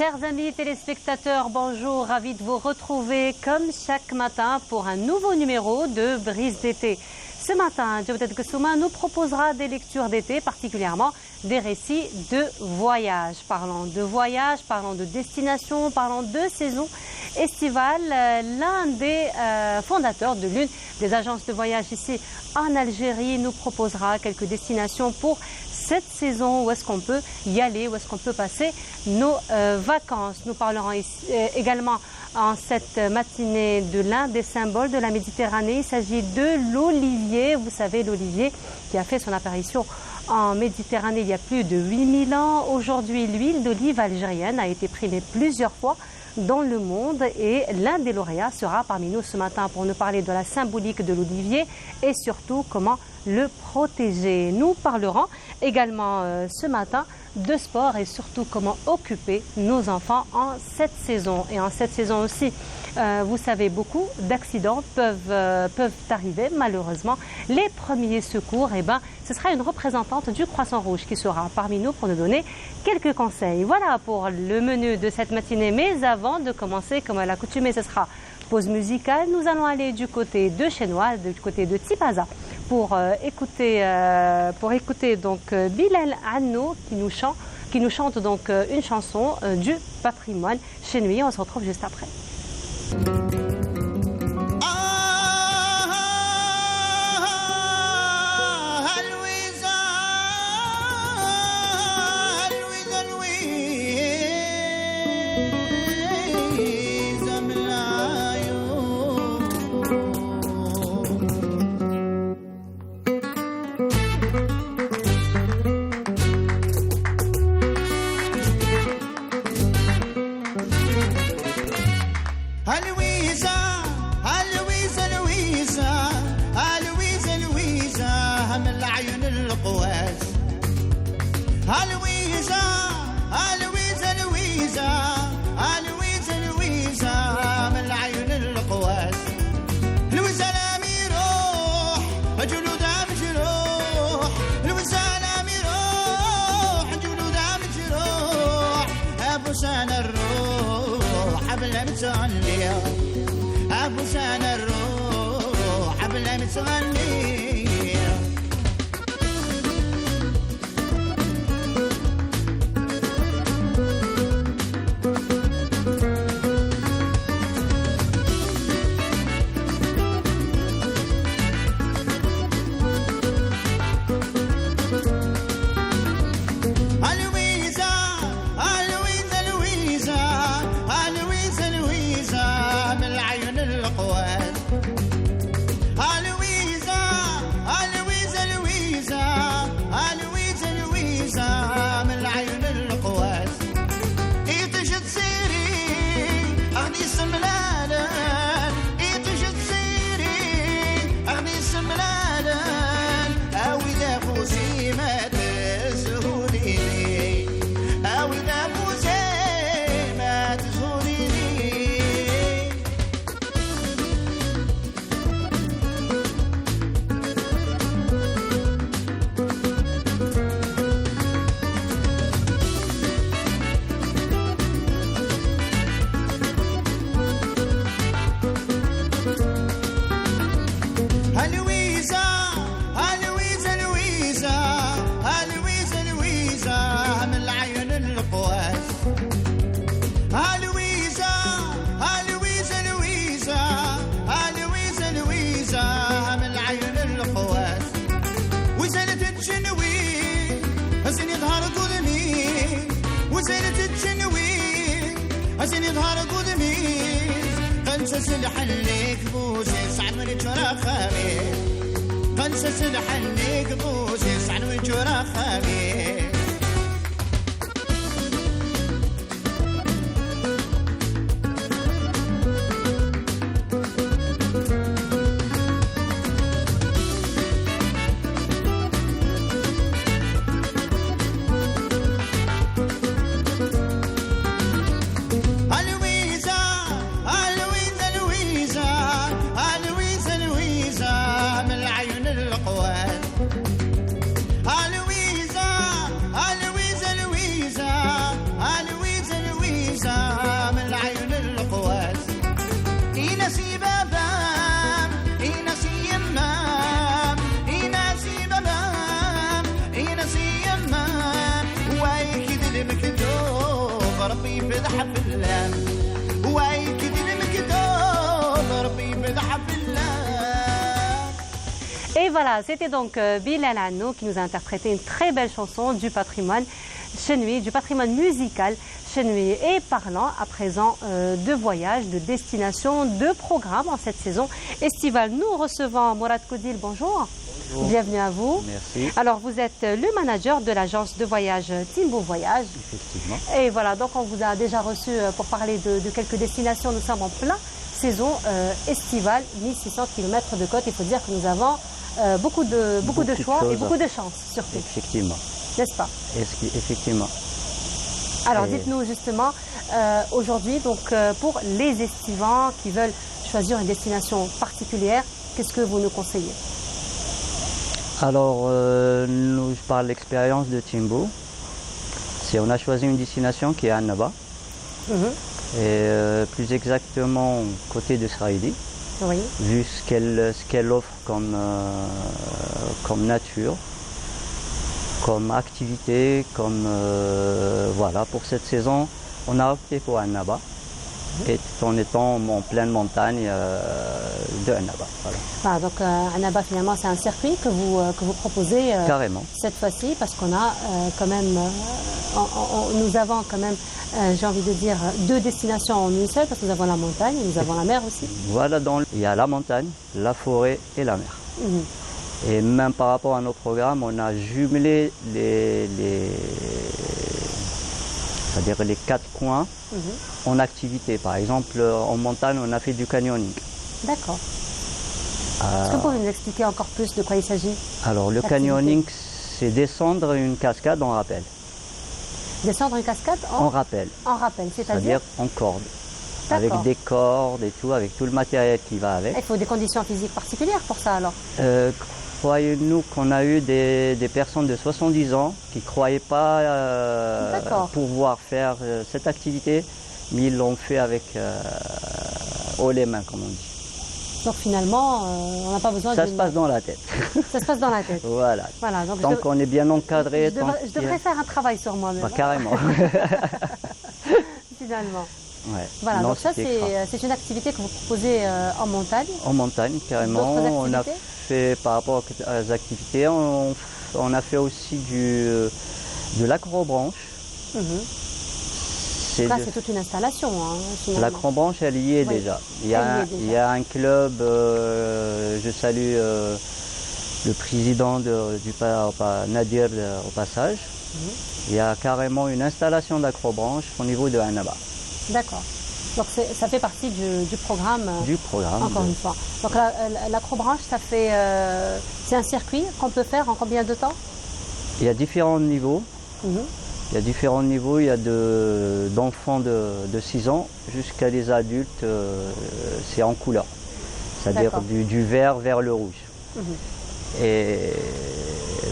Chers amis téléspectateurs, bonjour, ravi de vous retrouver comme chaque matin pour un nouveau numéro de Brise d'été. Ce matin, Djawdat Gassouma nous proposera des lectures d'été, particulièrement des récits de voyage. Parlant de voyage, parlant de destination, parlant de saison estivale, l'un des fondateurs de l'une des agences de voyage ici en Algérie nous proposera quelques destinations pour cette saison, où est-ce qu'on peut y aller, où est-ce qu'on peut passer nos vacances. Nous parlerons également en cette matinée de l'un des symboles de la Méditerranée. Il s'agit de l'olivier. Vous savez, l'olivier qui a fait son apparition en Méditerranée il y a plus de 8000 ans. Aujourd'hui, l'huile d'olive algérienne a été primée plusieurs fois dans le monde et l'un des lauréats sera parmi nous ce matin pour nous parler de la symbolique de l'olivier et surtout comment le protéger. Nous parlerons également ce matin de sport et surtout comment occuper nos enfants en cette saison. Et en cette saison aussi, vous savez, beaucoup d'accidents peuvent arriver malheureusement. Les premiers secours, ce sera une représentante du Croissant Rouge qui sera parmi nous pour nous donner quelques conseils. Voilà pour le menu de cette matinée. Mais avant de commencer, comme à l'accoutumée, ce sera pause musicale. Nous allons aller du côté de Chénois, du côté de Tipaza, pour écouter donc Bilal Anno qui nous chante donc une chanson du patrimoine chénois. On se retrouve juste après. Et voilà, c'était donc Bilal Hannou qui nous a interprété une très belle chanson du patrimoine chénoui, du patrimoine musical chénoui. Et parlant à présent de voyages, de destinations, de programmes en cette saison estivale. Nous recevons Mourad Koudil, bonjour. Bonjour. Bienvenue à vous. Merci. Alors vous êtes le manager de l'agence de voyage Timbo Voyage. Effectivement. Et voilà, donc on vous a déjà reçu pour parler de quelques destinations. Nous sommes en plein saison estivale, 1600 km de côte. Il faut dire que nous avons beaucoup de choix et beaucoup de chance surtout. Effectivement. N'est-ce pas? Effectivement. Alors dites-nous justement, aujourd'hui, donc pour les estivants qui veulent choisir une destination particulière, qu'est-ce que vous nous conseillez? Alors, nous, je parle de l'expérience de Timbo. On a choisi une destination qui est à Annaba. Et plus exactement côté de Sraïdi. Oui. Vu ce qu'elle offre comme nature, comme activité, voilà, pour cette saison, on a opté pour Annaba, et tout en étant en pleine montagne de Annaba. Voilà. Ah, donc Annaba, finalement, c'est un circuit que vous proposez carrément cette fois-ci, parce qu'on a quand même, nous avons quand même, j'ai envie de dire, deux destinations en une seule, parce que nous avons la montagne et nous avons la mer aussi. Voilà, il y a la montagne, la forêt et la mer. Et même par rapport à nos programmes, on a jumelé c'est-à-dire les 4 coins en activité. Par exemple, en montagne, on a fait du canyoning. D'accord. Est-ce que vous pouvez nous expliquer encore plus de quoi il s'agit? Alors, le canyoning, c'est descendre une cascade en rappel. Descendre une cascade en rappel. En rappel, c'est-à-dire en corde. Avec des cordes et tout, avec tout le matériel qui va avec. Il faut des conditions physiques particulières pour ça alors? Croyez-nous qu'on a eu des personnes de 70 ans qui ne croyaient pas pouvoir faire cette activité, mais ils l'ont fait avec haut les mains, comme on dit. Donc finalement, on n'a pas besoin de... Ça se passe dans la tête. Ça se passe dans la tête. Voilà. Donc on est bien encadré. Je devrais faire un travail sur moi-même. Carrément. Finalement. Ouais. Voilà, donc ça c'est une activité que vous proposez en montagne? En montagne, carrément. On a fait, par rapport aux activités, on a fait aussi de l'acrobranche. Là, c'est toute une installation. L'acrobranche, elle y est déjà. Il y a un club, je salue le président du Nadir au passage. Il y a carrément une installation d'acrobranche au niveau de Annaba. D'accord. Donc ça fait partie du programme. Du programme. Encore une fois. Donc l'acrobranche, c'est un circuit qu'on peut faire en combien de temps? Il y a différents niveaux. Il y a différents niveaux. Il y a d'enfants de 6 ans jusqu'à des adultes. C'est en couleur. C'est-à-dire du vert vers le rouge. Et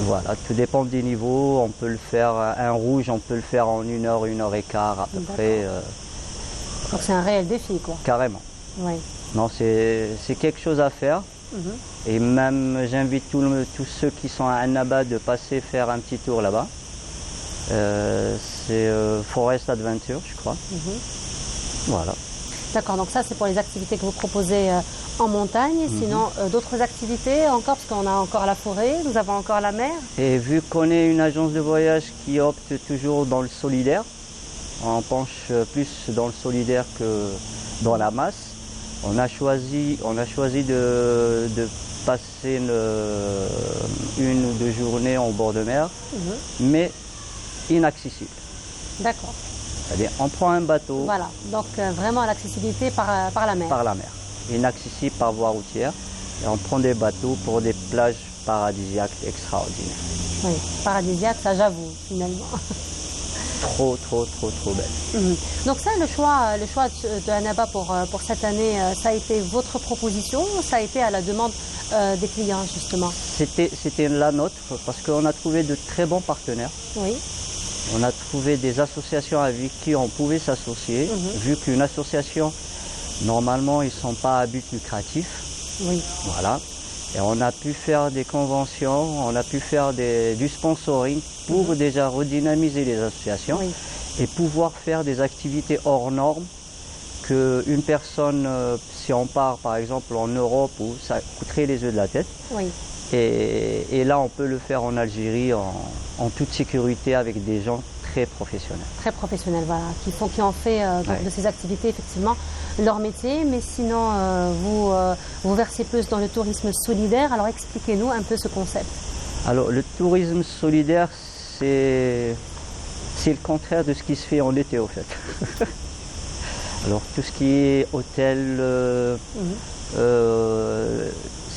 voilà, tout dépend des niveaux. On peut le faire, un rouge, on peut le faire en 1 heure, 1 heure et quart à peu près. Donc c'est un réel défi, quoi. Carrément. Oui. Non, c'est quelque chose à faire. Et même, j'invite tous ceux qui sont à Annaba de passer faire un petit tour là-bas. C'est Forest Adventure, je crois. Voilà. D'accord, donc ça c'est pour les activités que vous proposez en montagne. Sinon, d'autres activités encore, parce qu'on a encore la forêt, nous avons encore la mer. Et vu qu'on est une agence de voyage qui opte toujours dans le solidaire, on penche plus dans le solidaire que dans la masse. On a choisi de passer 1 ou 2 journées en bord de mer, mais inaccessible. D'accord. C'est-à-dire, on prend un bateau. Voilà, donc vraiment l'accessibilité par la mer. Par la mer. Inaccessible par voie routière. Et on prend des bateaux pour des plages paradisiaques extraordinaires. Oui, paradisiaques, ça j'avoue, finalement. Trop belle. Donc ça, le choix de Annaba pour cette année, ça a été votre proposition ou ça a été à la demande des clients, justement? C'était la nôtre, parce qu'on a trouvé de très bons partenaires. Oui. On a trouvé des associations avec qui on pouvait s'associer, vu qu'une association, normalement, ils ne sont pas à but lucratif. Oui. Voilà. Et on a pu faire des conventions, on a pu faire du sponsoring pour déjà redynamiser les associations. Oui. et pouvoir faire des activités hors normes qu'une personne, si on part par exemple en Europe, où ça coûterait les yeux de la tête. Oui. Et là, on peut le faire en Algérie en toute sécurité avec des gens très professionnels. Très professionnels, voilà, qui ont fait de ces activités effectivement leur métier. Mais sinon, vous versez plus dans le tourisme solidaire. Alors expliquez-nous un peu ce concept. Alors le tourisme solidaire, c'est le contraire de ce qui se fait en été au fait. Alors tout ce qui est hôtel,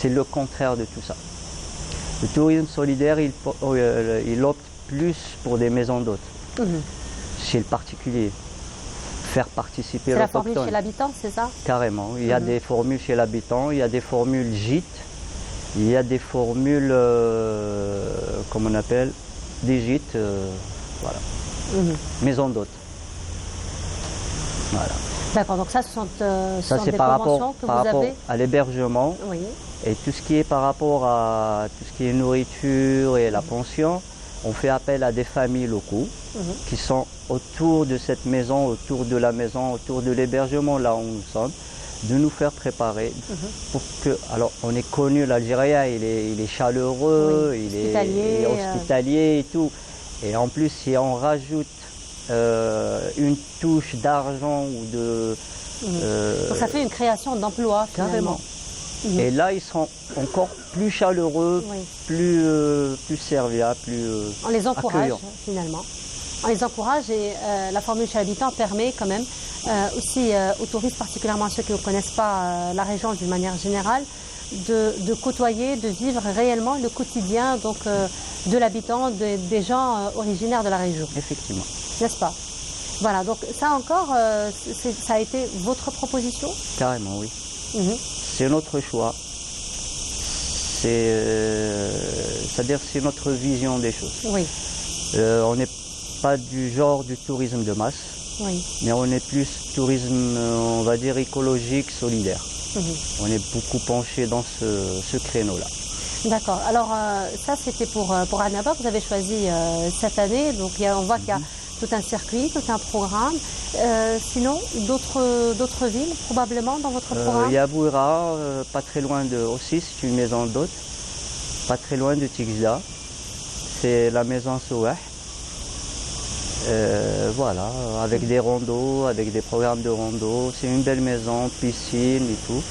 c'est le contraire de tout ça. Le tourisme solidaire, il opte plus pour des maisons d'hôtes, chez le particulier. Faire participer l'autochtone. C'est la formule chez l'habitant, c'est ça? Carrément. Il y a des formules chez l'habitant, il y a des formules gîtes, il y a des formules, comme on appelle, des gîtes, voilà. Maisons d'hôtes. Voilà. D'accord, donc ça, ce sont des par conventions que vous avez. rapport à l'hébergement. Oui. Et tout ce qui est par rapport à tout ce qui est nourriture et la pension, on fait appel à des familles locaux qui sont autour de cette maison, autour de la maison, autour de l'hébergement là où nous sommes, de nous faire préparer pour que, alors on est connu, l'Algérien, il est chaleureux, il est hospitalier et tout. Et en plus, si on rajoute une touche d'argent ou de... Donc ça fait une création d'emplois finalement. Carrément. Et là, ils seront encore plus chaleureux, plus serviables, plus on les encourage accueillants. Finalement. On les encourage et la formule chez l'habitant permet quand même aussi aux touristes, particulièrement à ceux qui ne connaissent pas la région d'une manière générale, de côtoyer, de vivre réellement le quotidien donc, de l'habitant, des gens originaires de la région. Effectivement. N'est-ce pas? Voilà, donc ça encore, ça a été votre proposition? Carrément, oui. C'est notre choix. C'est-à-dire c'est notre vision des choses. Oui. On n'est pas du genre du tourisme de masse, mais on est plus tourisme, on va dire, écologique, solidaire. On est beaucoup penché dans ce créneau-là. D'accord. Alors ça c'était pour Annaba, vous avez choisi cette année, donc on voit qu'il y a tout un circuit, tout un programme. Sinon, d'autres villes probablement dans votre programme? Il y a Bouira, pas très loin aussi, c'est une maison d'hôtes, pas très loin de Tigzla. C'est la maison Souah. Voilà, avec des randos, avec des programmes de rando. C'est une belle maison, piscine et tout.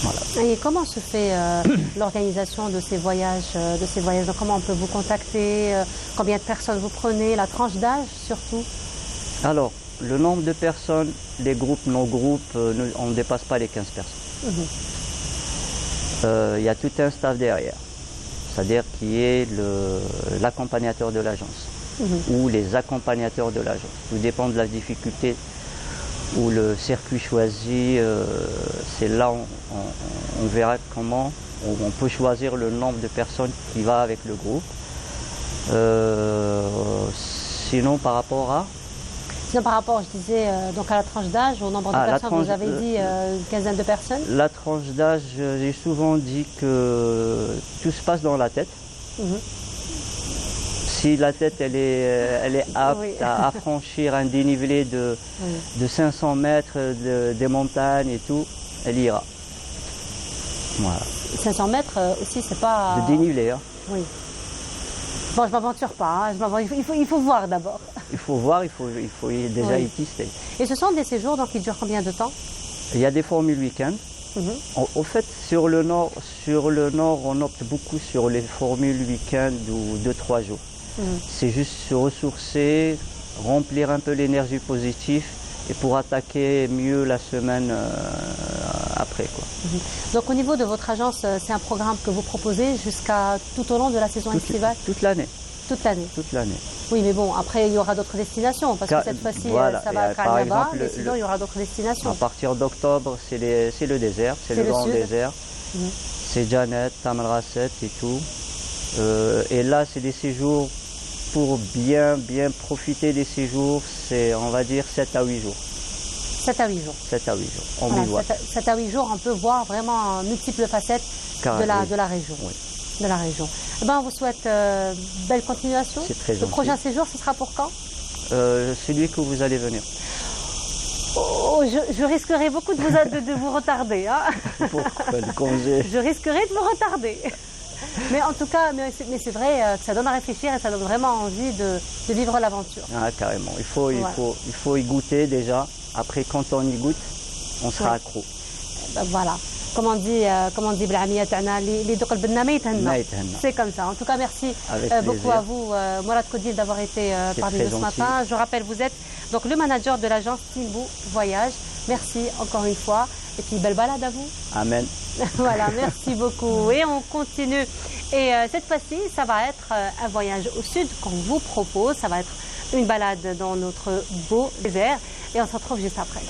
Voilà. Et comment se fait l'organisation de ces voyages? Donc, comment on peut vous contacter? Combien de personnes vous prenez? La tranche d'âge surtout? Alors, le nombre de personnes, les groupes, nos groupes, on ne dépasse pas les 15 personnes. Il y a tout un staff derrière, c'est-à-dire qui est l'accompagnateur de l'agence ou les accompagnateurs de l'agence. Tout dépend de la difficulté ou le circuit choisi. C'est là où on verra comment on peut choisir le nombre de personnes qui va avec le groupe. Sinon, par rapport à... Sinon, par rapport, je disais, donc à la tranche d'âge, au nombre de personnes, vous avez dit une quinzaine de personnes? La tranche d'âge, j'ai souvent dit que tout se passe dans la tête. Si la tête elle est apte à franchir un dénivelé de 500 mètres des montagnes et tout, elle ira. Voilà. 500 mètres aussi, c'est pas... De dénivelé, hein. Oui. Bon, je ne m'aventure pas, hein. Il faut voir d'abord. Il faut voir, il faut déjà y tester. Et ce sont des séjours donc, qui durent combien de temps? Il y a des formules week-end. Au fait, sur le nord, on opte beaucoup sur les formules week-end ou 2-3 jours. C'est juste se ressourcer, remplir un peu l'énergie positive et pour attaquer mieux la semaine après, quoi. Donc au niveau de votre agence, c'est un programme que vous proposez jusqu'à tout au long de la saison estivale? Toute l'année. Toute l'année? Toute l'année. Oui, mais bon, après il y aura d'autres destinations, parce que cette fois-ci ça va à Annaba, mais sinon il y aura d'autres destinations. À partir d'octobre, c'est le désert, c'est le grand désert. C'est Janet, Tamal Rasset et tout. Et là, c'est des séjours, pour bien profiter des séjours, c'est, on va dire, 7 à 8 jours. 7 à 8 jours. 7 à 8 jours. On y voit. 7 à 8 jours, on peut voir vraiment multiples facettes de la région. Oui. De la région. Eh ben, on vous souhaite belle continuation. C'est très gentil. Le prochain séjour, ce sera pour quand? celui que vous allez venir. Oh, je risquerais beaucoup de vous retarder. Hein. Pourquoi le congé? Je risquerais de vous retarder. Mais en tout cas, c'est vrai que ça donne à réfléchir et ça donne vraiment envie de vivre l'aventure. Ah, carrément. Il faut y goûter déjà. Après, quand on y goûte, on sera accro. Ben voilà. Comme on dit بالعامية تاعنا اللي يذوق البنة ما يتهنى. C'est comme ça. En tout cas, merci beaucoup à vous, Mourad Koudil, d'avoir été parmi nous ce matin. Je rappelle, vous êtes donc le manager de l'agence Timbou Voyage. Merci encore une fois. Et puis, belle balade à vous. Amen. Voilà, merci beaucoup. Et on continue. Et cette fois-ci, ça va être un voyage au sud qu'on vous propose. Ça va être une balade dans notre beau désert. Et on se retrouve juste après.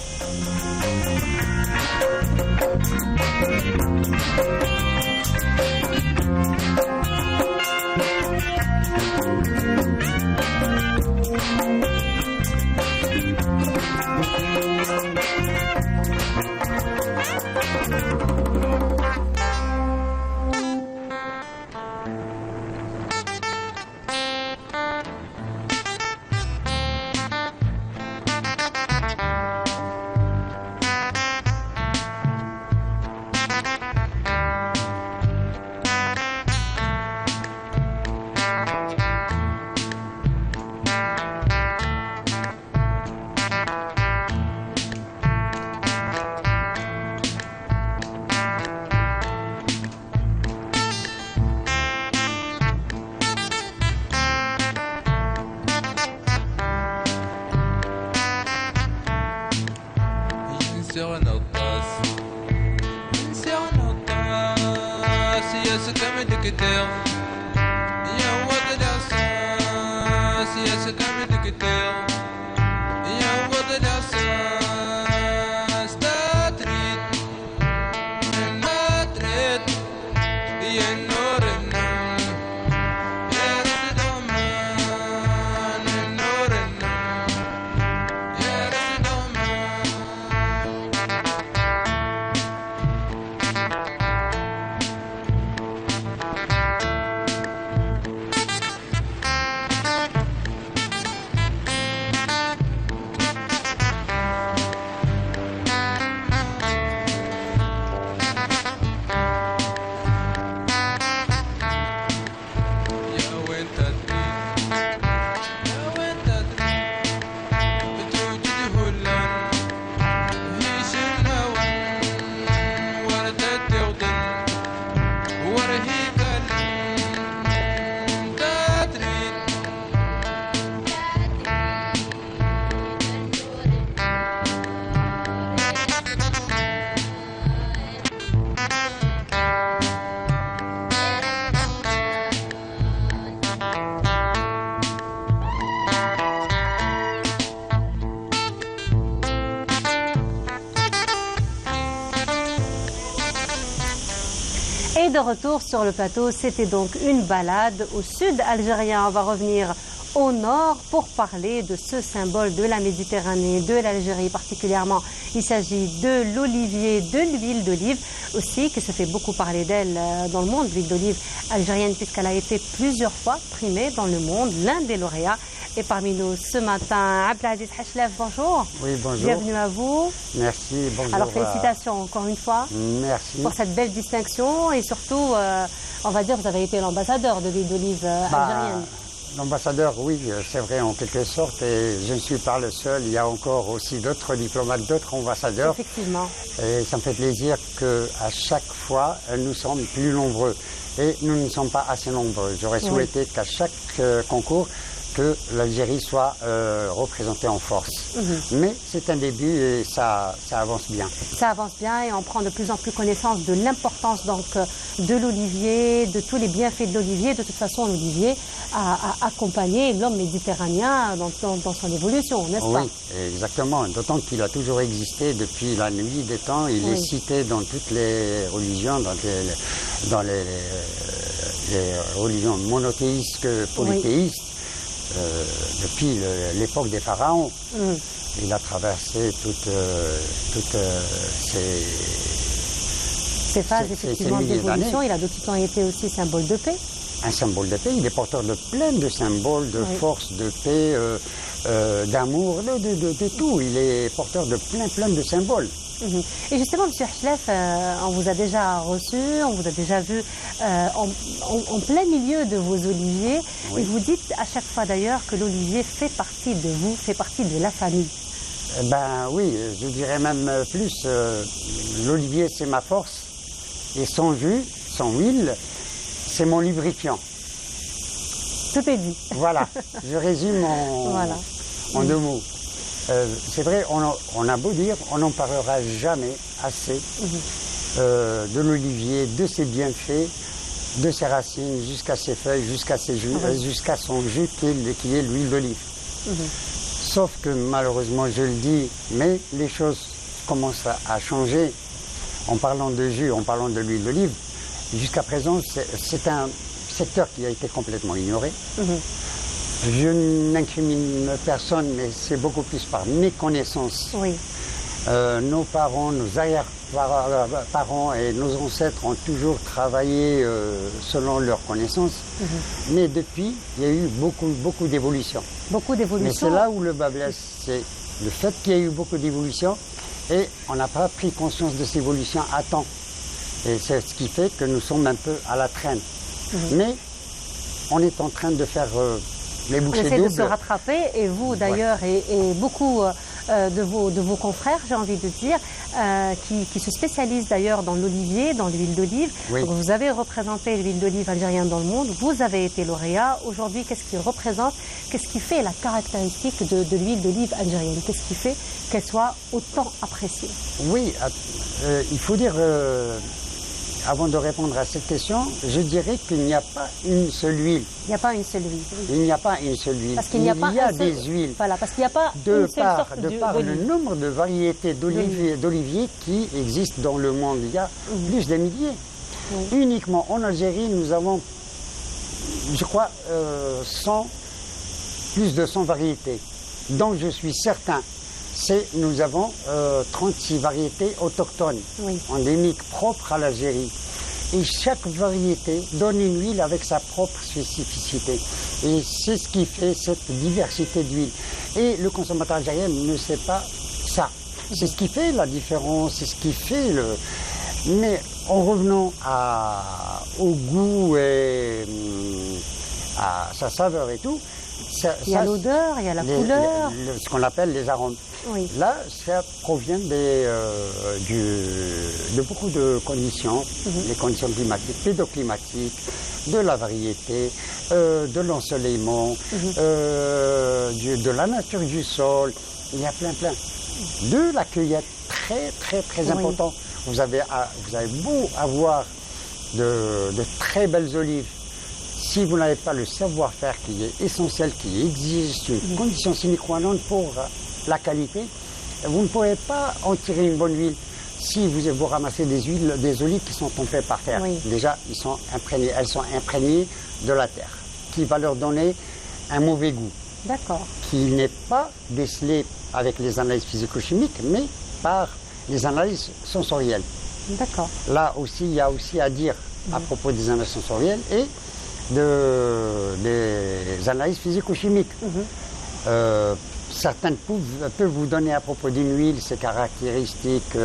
Et de retour sur le plateau, c'était donc une balade au sud algérien. On va revenir au nord pour parler de ce symbole de la Méditerranée, de l'Algérie particulièrement. Il s'agit de l'olivier, de l'huile d'olive aussi, qui se fait beaucoup parler d'elle dans le monde, l'huile d'olive algérienne, puisqu'elle a été plusieurs fois primée dans le monde, l'un des lauréats. Et parmi nous ce matin, Abdelaziz Hachlef, bonjour. Oui, bonjour. Bienvenue à vous. Merci, bonjour. Alors félicitations encore une fois. Merci. Pour cette belle distinction et surtout, on va dire, vous avez été l'ambassadeur de l'huile d'olive algérienne. L'ambassadeur, oui, c'est vrai en quelque sorte, et je ne suis pas le seul. Il y a encore aussi d'autres diplomates, d'autres ambassadeurs. Effectivement. Et ça me fait plaisir qu'à chaque fois, nous sommes plus nombreux. Et nous ne sommes pas assez nombreux. J'aurais souhaité qu'à chaque concours, que l'Algérie soit représentée en force. Mais c'est un début et ça avance bien. Ça avance bien et on prend de plus en plus connaissance de l'importance donc de l'olivier, de tous les bienfaits de l'olivier. De toute façon, l'olivier a accompagné l'homme méditerranéen dans son évolution, n'est-ce pas? Oui, exactement. D'autant qu'il a toujours existé depuis la nuit des temps. Il est cité dans toutes les religions, dans les religions monothéistes que polythéistes. Depuis l'époque des pharaons, il a traversé toutes ces phases effectivement d'évolution. Il a de tout temps été aussi symbole de paix. un symbole de paix. Il est porteur de plein de symboles, de force, de paix, d'amour, de tout. Il est porteur de plein de symboles. Et justement, M. Hchlef, on vous a déjà reçu, on vous a déjà vu en plein milieu de vos oliviers. Oui. Et vous dites à chaque fois d'ailleurs que l'olivier fait partie de vous, fait partie de la famille. Ben oui, je dirais même plus, l'olivier c'est ma force et son jus, son huile, c'est mon lubrifiant. Tout est dit. Voilà, je résume en deux mots. C'est vrai, on a beau dire, on n'en parlera jamais assez de l'olivier, de ses bienfaits, de ses racines, jusqu'à ses feuilles, jusqu'à ses jus, jusqu'à son jus qui est l'huile d'olive. Sauf que malheureusement, je le dis, mais les choses commencent à changer. En parlant de jus, en parlant de l'huile d'olive, jusqu'à présent, c'est un secteur qui a été complètement ignoré. Je n'incrimine personne, mais c'est beaucoup plus par méconnaissance. Oui. Nos parents, nos arrière-parents et nos ancêtres ont toujours travaillé selon leurs connaissances. Mais depuis, il y a eu beaucoup d'évolution. Beaucoup d'évolution. Mais c'est là où le bas blesse, c'est le fait qu'il y a eu beaucoup d'évolution et on n'a pas pris conscience de ces évolutions à temps. Et c'est ce qui fait que nous sommes un peu à la traîne. Mais on est en train de faire les bouchées doubles. On essaie de se rattraper et vous d'ailleurs et beaucoup de vos confrères, j'ai envie de dire, qui se spécialisent d'ailleurs dans l'olivier, dans l'huile d'olive. Oui. Vous avez représenté l'huile d'olive algérienne dans le monde, vous avez été lauréat. Aujourd'hui, qu'est-ce qu'il représente? Qu'est-ce qui fait la caractéristique de l'huile d'olive algérienne? Qu'est-ce qui fait qu'elle soit autant appréciée? Oui, il faut dire, avant de répondre à cette question, je dirais qu'il n'y a pas une seule huile. Il n'y a pas une seule huile. Oui. Il n'y a pas une seule huile. Parce qu'il n'y a pas des huiles. Voilà, parce qu'il n'y a pas une seule sorte d'olive. De par le nombre de variétés d'oliviers qui existent dans le monde, il y a plus de milliers. Uniquement en Algérie, nous avons, je crois, plus de 100 variétés. Donc je suis certain. Nous avons 36 variétés autochtones, endémiques, propres à l'Algérie. Et chaque variété donne une huile avec sa propre spécificité. Et c'est ce qui fait cette diversité d'huile. Et le consommateur algérien ne sait pas ça. C'est ce qui fait la différence, c'est ce qui fait le... Mais en revenant au goût et à sa saveur et tout, il y a l'odeur, il y a la couleur. Ce qu'on appelle les arômes. Oui. Là, ça provient de beaucoup de conditions, les conditions climatiques, pédoclimatiques, de la variété, de l'ensoleillement, de la nature du sol. Il y a plein. De la cueillette, très important. Vous avez beau avoir de très belles olives. Si vous n'avez pas le savoir-faire qui est essentiel, qui exige une condition sine qua non pour la qualité, vous ne pourrez pas en tirer une bonne huile. Si vous ramassez des olives qui sont tombées par terre, déjà elles sont imprégnées de la terre, qui va leur donner un mauvais goût. D'accord. Qui n'est pas décelé avec les analyses physico-chimiques, mais par les analyses sensorielles. D'accord. Là aussi, il y a aussi à dire à propos des analyses sensorielles et des analyses physico-chimiques. Certaines peuvent vous donner à propos d'une huile ses caractéristiques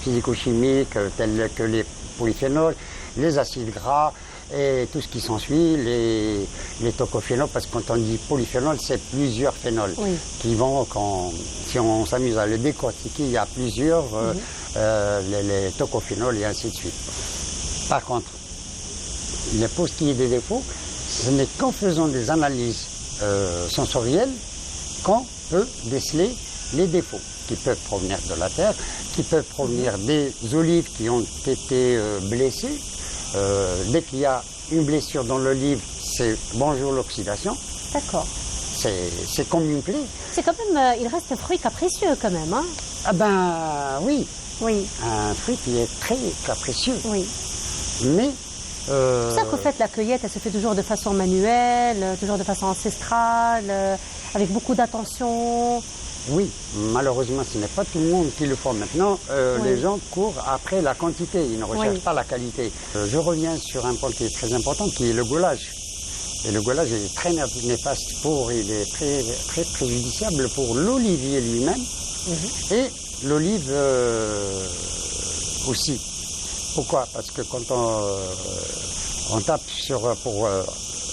physico-chimiques telles que les polyphénols, les acides gras et tout ce qui s'ensuit, les tocophénols, parce que quand on dit polyphénol, c'est plusieurs phénols qui vont, si on s'amuse à le décortiquer, il y a plusieurs, les tocophénols et ainsi de suite. Par contre, pour ce qui est des défauts, ce n'est qu'en faisant des analyses sensorielles qu'on peut déceler les défauts qui peuvent provenir de la terre, qui peuvent provenir des olives qui ont été blessées. Dès qu'il y a une blessure dans l'olive, c'est bonjour l'oxydation. D'accord. C'est comme une plaie. C'est quand même, il reste un fruit capricieux quand même, hein? Ah ben oui. Oui. Un fruit qui est très capricieux. Oui. Mais c'est pour ça que vous faites la cueillette, elle se fait toujours de façon manuelle, toujours de façon ancestrale, avec beaucoup d'attention. Oui, malheureusement, ce n'est pas tout le monde qui le fait. Maintenant, les gens courent après la quantité, ils ne recherchent pas la qualité. Je reviens sur un point qui est très important, qui est le gaulage. Et le gaulage est très néfaste il est très, très préjudiciable pour l'olivier lui-même et l'olive aussi. Pourquoi? Parce que quand on tape pour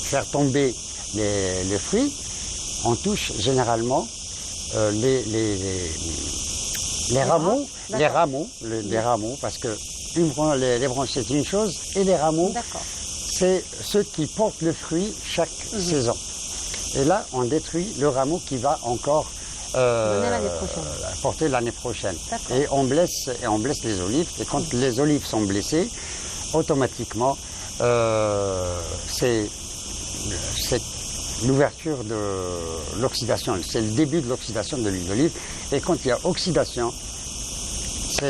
faire tomber les fruits, on touche généralement les rameaux, parce que les branches c'est une chose et les rameaux c'est ceux qui portent le fruit chaque saison. Et là, on détruit le rameau qui va encore porter l'année prochaine. Et on blesse les olives. Et quand les olives sont blessées, automatiquement, c'est l'ouverture de l'oxydation. C'est le début de l'oxydation de l'huile d'olive. Et quand il y a oxydation,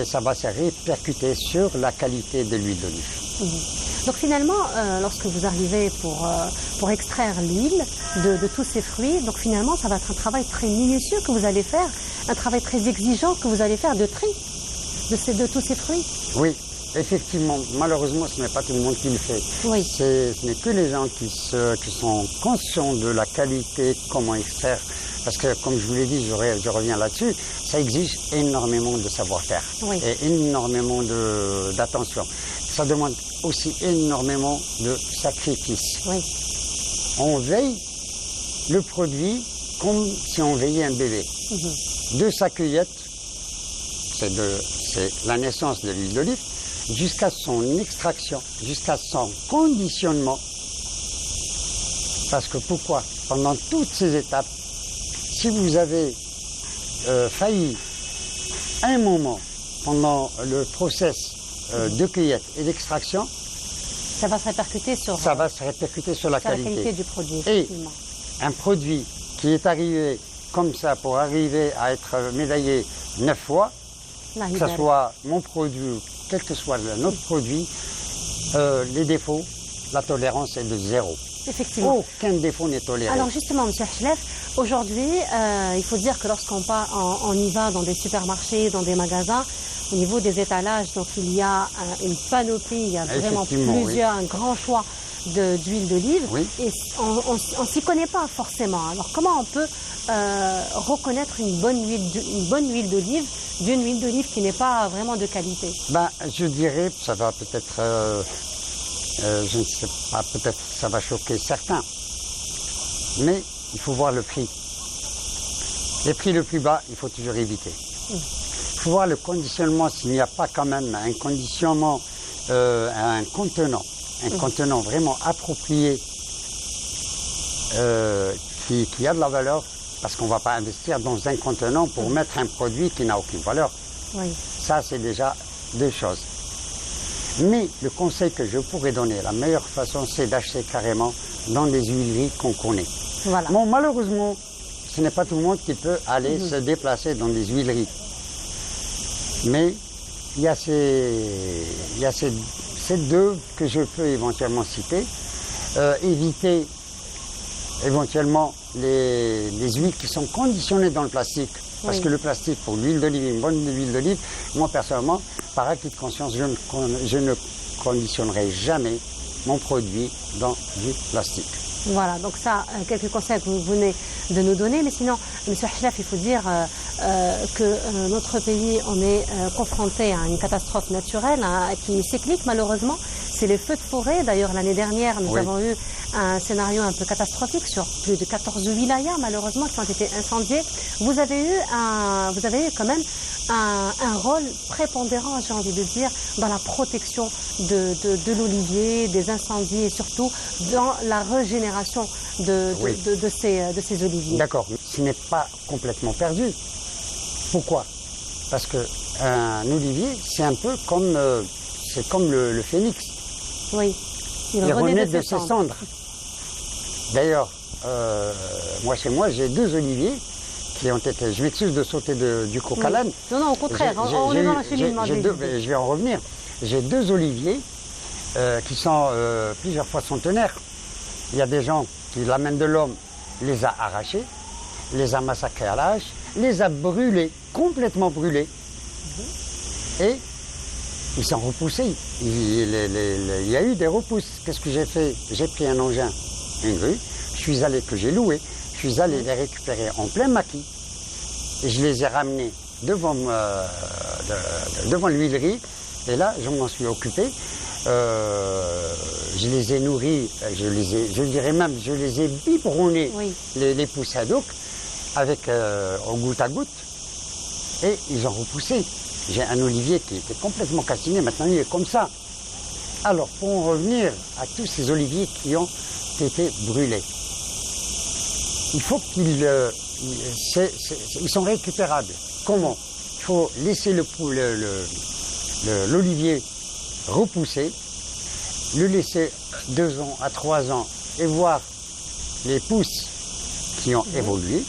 ça va se répercuter sur la qualité de l'huile d'olive. Donc finalement, lorsque vous arrivez pour extraire l'huile de tous ces fruits, donc finalement ça va être un travail très minutieux que vous allez faire, un travail très exigeant que vous allez faire de tri de tous ces fruits. Oui, effectivement, malheureusement ce n'est pas tout le monde qui le fait. Oui. Ce n'est que les gens qui sont conscients de la qualité, comment extraire. Parce que, comme je vous l'ai dit, je reviens là-dessus, ça exige énormément de savoir-faire et énormément d'attention. Ça demande aussi énormément de sacrifices. Oui. On veille le produit comme si on veillait un bébé. De sa cueillette, c'est la naissance de l'huile d'olive, jusqu'à son extraction, jusqu'à son conditionnement. Parce que pourquoi? Pendant toutes ces étapes, si vous avez failli un moment pendant le process de cueillette et d'extraction, ça va se répercuter sur la qualité du produit. Et un produit qui est arrivé comme ça pour arriver à être médaillé 9 fois, que ce soit mon produit, quel que soit notre produit, les défauts, la tolérance est de 0. Effectivement. Aucun défaut n'est toléré. Alors justement, M. Chlef, aujourd'hui, il faut dire que lorsqu'on y va dans des supermarchés, dans des magasins, au niveau des étalages, donc il y a une panoplie, il y a vraiment un grand choix d'huile d'olive. Et on ne s'y connaît pas forcément. Alors comment on peut reconnaître une bonne huile d'olive d'une huile d'olive qui n'est pas vraiment de qualité? Je dirais, ça va peut-être, je ne sais pas, peut-être ça va choquer certains, mais il faut voir le prix. Les prix le plus bas, il faut toujours éviter. Il faut voir le conditionnement, s'il n'y a pas quand même un conditionnement, un contenant vraiment approprié, qui a de la valeur, parce qu'on ne va pas investir dans un contenant pour mettre un produit qui n'a aucune valeur. Ça, c'est déjà deux choses. Mais le conseil que je pourrais donner, la meilleure façon, c'est d'acheter carrément dans des huileries qu'on connaît. Voilà. Bon, malheureusement, ce n'est pas tout le monde qui peut aller se déplacer dans des huileries. Mais il y a ces deux que je peux éventuellement citer. Éviter éventuellement les huiles qui sont conditionnées dans le plastique. Parce que le plastique, pour l'huile d'olive, une bonne huile d'olive, moi personnellement, par acquis de conscience, je ne conditionnerai jamais mon produit dans du plastique. Voilà, donc ça, quelques conseils que vous venez de nous donner. Mais sinon, M. Chlef, il faut dire que notre pays, on est confronté à une catastrophe naturelle qui est cyclique, malheureusement. C'est les feux de forêt. D'ailleurs, l'année dernière, nous avons eu un scénario un peu catastrophique sur plus de 14 wilayas, malheureusement, qui ont été incendiés. Vous avez eu quand même un rôle prépondérant, j'ai envie de dire, dans la protection de l'olivier, des incendies et surtout dans la régénération de ces oliviers. D'accord, ce n'est pas complètement perdu. Pourquoi? Parce qu'un olivier, c'est un peu comme le phénix. Oui, il renaît de ses cendres. D'ailleurs, moi chez moi, j'ai 2 oliviers qui ont été... Je m'excuse de sauter du coq à l'âne. Non, au contraire, on est dans l'acheminement. Je vais en revenir. J'ai 2 oliviers qui sont plusieurs fois centenaires. Il y a des gens qui, la main de l'homme, les a arrachés, les a massacrés à l'âge, les a brûlés, complètement brûlés. Et ils sont repoussés. Il y a eu des repousses. Qu'est-ce que j'ai fait? J'ai pris un engin, une grue, que j'ai loué, je suis allé les récupérer en plein maquis. Et je les ai ramenés devant l'huilerie. Et là, je m'en suis occupé. Je les ai nourris, je les ai biberonnés, les pousses à doc, avec au goutte à goutte. Et ils ont repoussé. J'ai un olivier qui était complètement calciné, maintenant il est comme ça. Alors, pour en revenir à tous ces oliviers qui ont été brûlés, il faut qu'ils sont récupérables. Comment? Il faut laisser l'olivier repousser, le laisser 2 ans à 3 ans et voir les pousses qui ont évolué.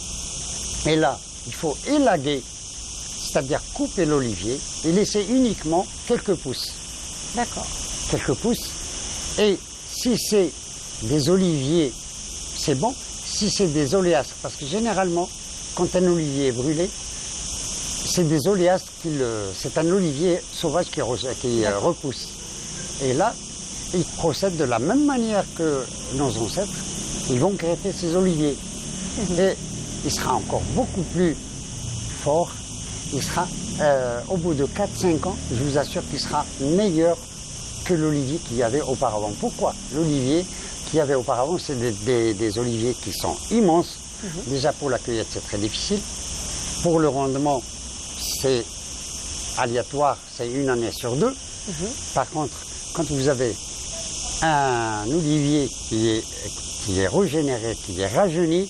Et là, il faut élaguer, c'est-à-dire couper l'olivier et laisser uniquement quelques pousses. D'accord. Quelques pousses. Et si c'est des oliviers, c'est bon. Si c'est des oléastres, parce que généralement, quand un olivier est brûlé, c'est des oléastres, c'est un olivier sauvage qui repousse. Et là, ils procèdent de la même manière que nos ancêtres. Ils vont greffer ces oliviers. Et il sera encore beaucoup plus fort. Il sera, au bout de 4-5 ans, je vous assure qu'il sera meilleur que l'olivier qu'il y avait auparavant. Pourquoi? L'olivier qu'il y avait auparavant, c'est des oliviers qui sont immenses. Déjà pour la cueillette, c'est très difficile. Pour le rendement, c'est aléatoire, c'est 1 année sur 2. Par contre, quand vous avez un olivier qui est régénéré, qui est rajeuni,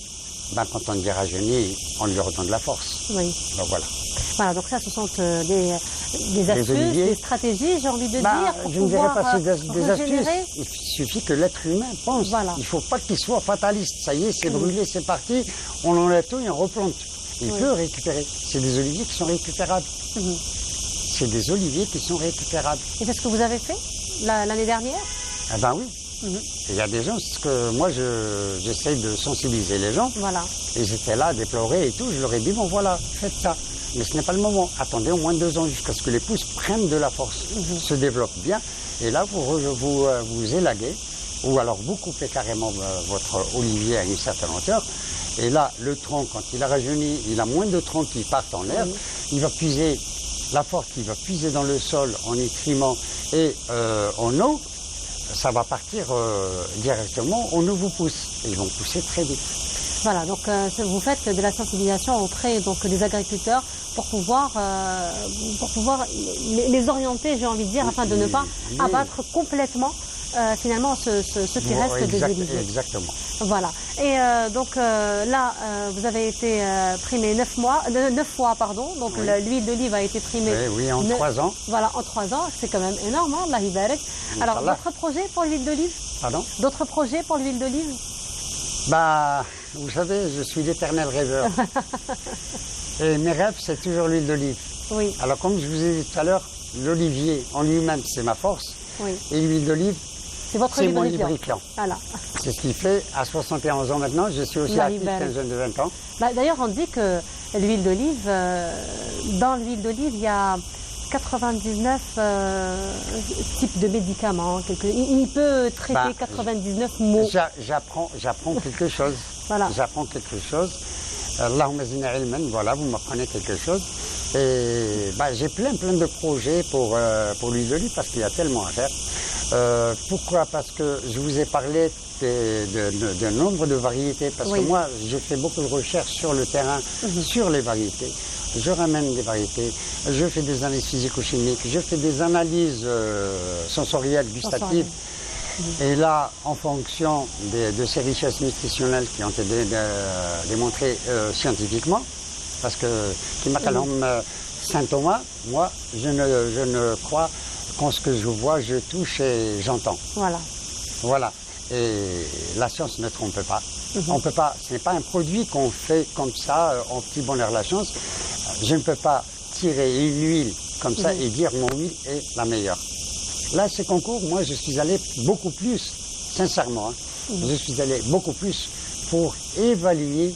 ben quand on dit rajeuni, on lui redonne de la force. Oui. Donc voilà. Voilà, donc ça, ce sont des astuces, des stratégies, j'ai envie de dire, pour je ne dirais pas des régénérer. astuces. Il suffit que l'être humain pense. Voilà. Il ne faut pas qu'il soit fataliste. Ça y est, c'est brûlé, c'est parti, on enlève tout et on replante. Il peut récupérer. C'est des oliviers qui sont récupérables. C'est des oliviers qui sont récupérables. Et c'est ce que vous avez fait l'année dernière? Eh ben oui. Il y a des gens, parce que moi j'essaye de sensibiliser les gens. Voilà. Ils étaient là à déplorer et tout. Je leur ai dit, bon voilà, faites ça. Mais ce n'est pas le moment. Attendez au moins 2 ans jusqu'à ce que les pousses prennent de la force, se développent bien. Et là, vous élaguez, ou alors vous coupez carrément votre olivier à une certaine hauteur. Et là, le tronc, quand il a rajeuni, il a moins de troncs qui partent en l'air. Il va puiser, la force qu'il va puiser dans le sol en nutriments et en eau, ça va partir directement aux nouveaux pousses. Et ils vont pousser très vite. Voilà, donc vous faites de la sensibilisation auprès des agriculteurs pour pouvoir les orienter, j'ai envie de dire, afin de ne pas abattre complètement finalement ce qui reste des oliviers. Exactement. Voilà. Et donc là, vous avez été primé 9 fois, pardon. Donc l'huile d'olive a été primée. Oui, en 3 ans. Voilà, en 3 ans. C'est quand même énorme, hein, Allah Ibarak. Alors, d'autres projets pour l'huile d'olive? Pardon? D'autres projets pour l'huile d'olive? Bah, vous savez, je suis l'éternel rêveur. Et mes rêves, c'est toujours l'huile d'olive. Oui. Alors, comme je vous ai dit tout à l'heure, l'olivier en lui-même, c'est ma force. Oui. Et l'huile d'olive, c'est mon lubrifiant. Voilà. C'est ce qui fait, à 71 ans maintenant, je suis aussi actif qu'un jeune de 20 ans. Bah, d'ailleurs, on dit que l'huile d'olive, dans l'huile d'olive, il y a 99 types de médicaments. Il peut traiter 99 mots. J'apprends quelque chose. Voilà. J'apprends quelque chose. Allahumma zidna ilman, voilà, vous m'apprenez quelque chose. Et j'ai plein de projets pour l'huile d'olive parce qu'il y a tellement à faire. Pourquoi? Parce que je vous ai parlé d'un nombre de variétés. Parce que moi, j'ai fait beaucoup de recherches sur le terrain, sur les variétés. Je ramène des variétés, je fais des analyses physico-chimiques, je fais des analyses sensorielles, gustatives. Et là, en fonction de ces richesses nutritionnelles qui ont été démontrées scientifiquement, parce que Saint Thomas, moi, je ne crois qu'en ce que je vois, je touche et j'entends. Voilà. Voilà. Et la science ne trompe pas. On peut pas, ce n'est pas un produit qu'on fait comme ça, en petit bonheur la chance. Je ne peux pas tirer une huile comme ça et dire mon huile est la meilleure. Là, ces concours, moi, je suis allé beaucoup plus, sincèrement, je suis allé beaucoup plus pour évaluer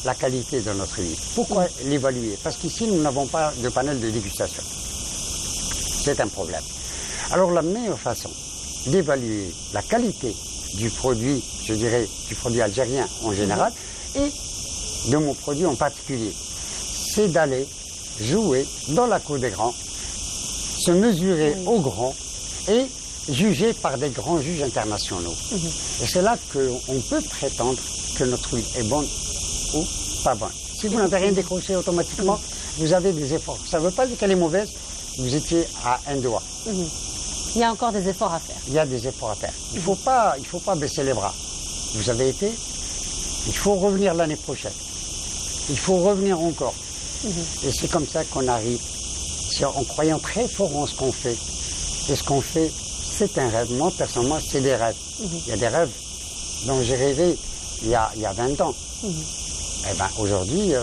la qualité de notre huile. Pourquoi l'évaluer? Parce qu'ici, nous n'avons pas de panel de dégustation. C'est un problème. Alors, la meilleure façon d'évaluer la qualité du produit, je dirais, du produit algérien en général, et de mon produit en particulier, c'est d'aller jouer dans la cour des grands, se mesurer aux grands et juger par des grands juges internationaux. Et c'est là qu'on peut prétendre que notre huile est bonne ou pas bonne. Si vous n'avez rien décroché automatiquement, vous avez des efforts. Ça ne veut pas dire qu'elle est mauvaise, vous étiez à un doigt. Il y a encore des efforts à faire. Il y a des efforts à faire. Il ne faut pas baisser les bras. Vous avez été, il faut revenir l'année prochaine. Il faut revenir encore. Et c'est comme ça qu'on arrive, en croyant très fort en ce qu'on fait. Et ce qu'on fait, c'est un rêve. Moi, personnellement, c'est des rêves. Il y a des rêves dont j'ai rêvé il y a 20 ans. Et ben aujourd'hui...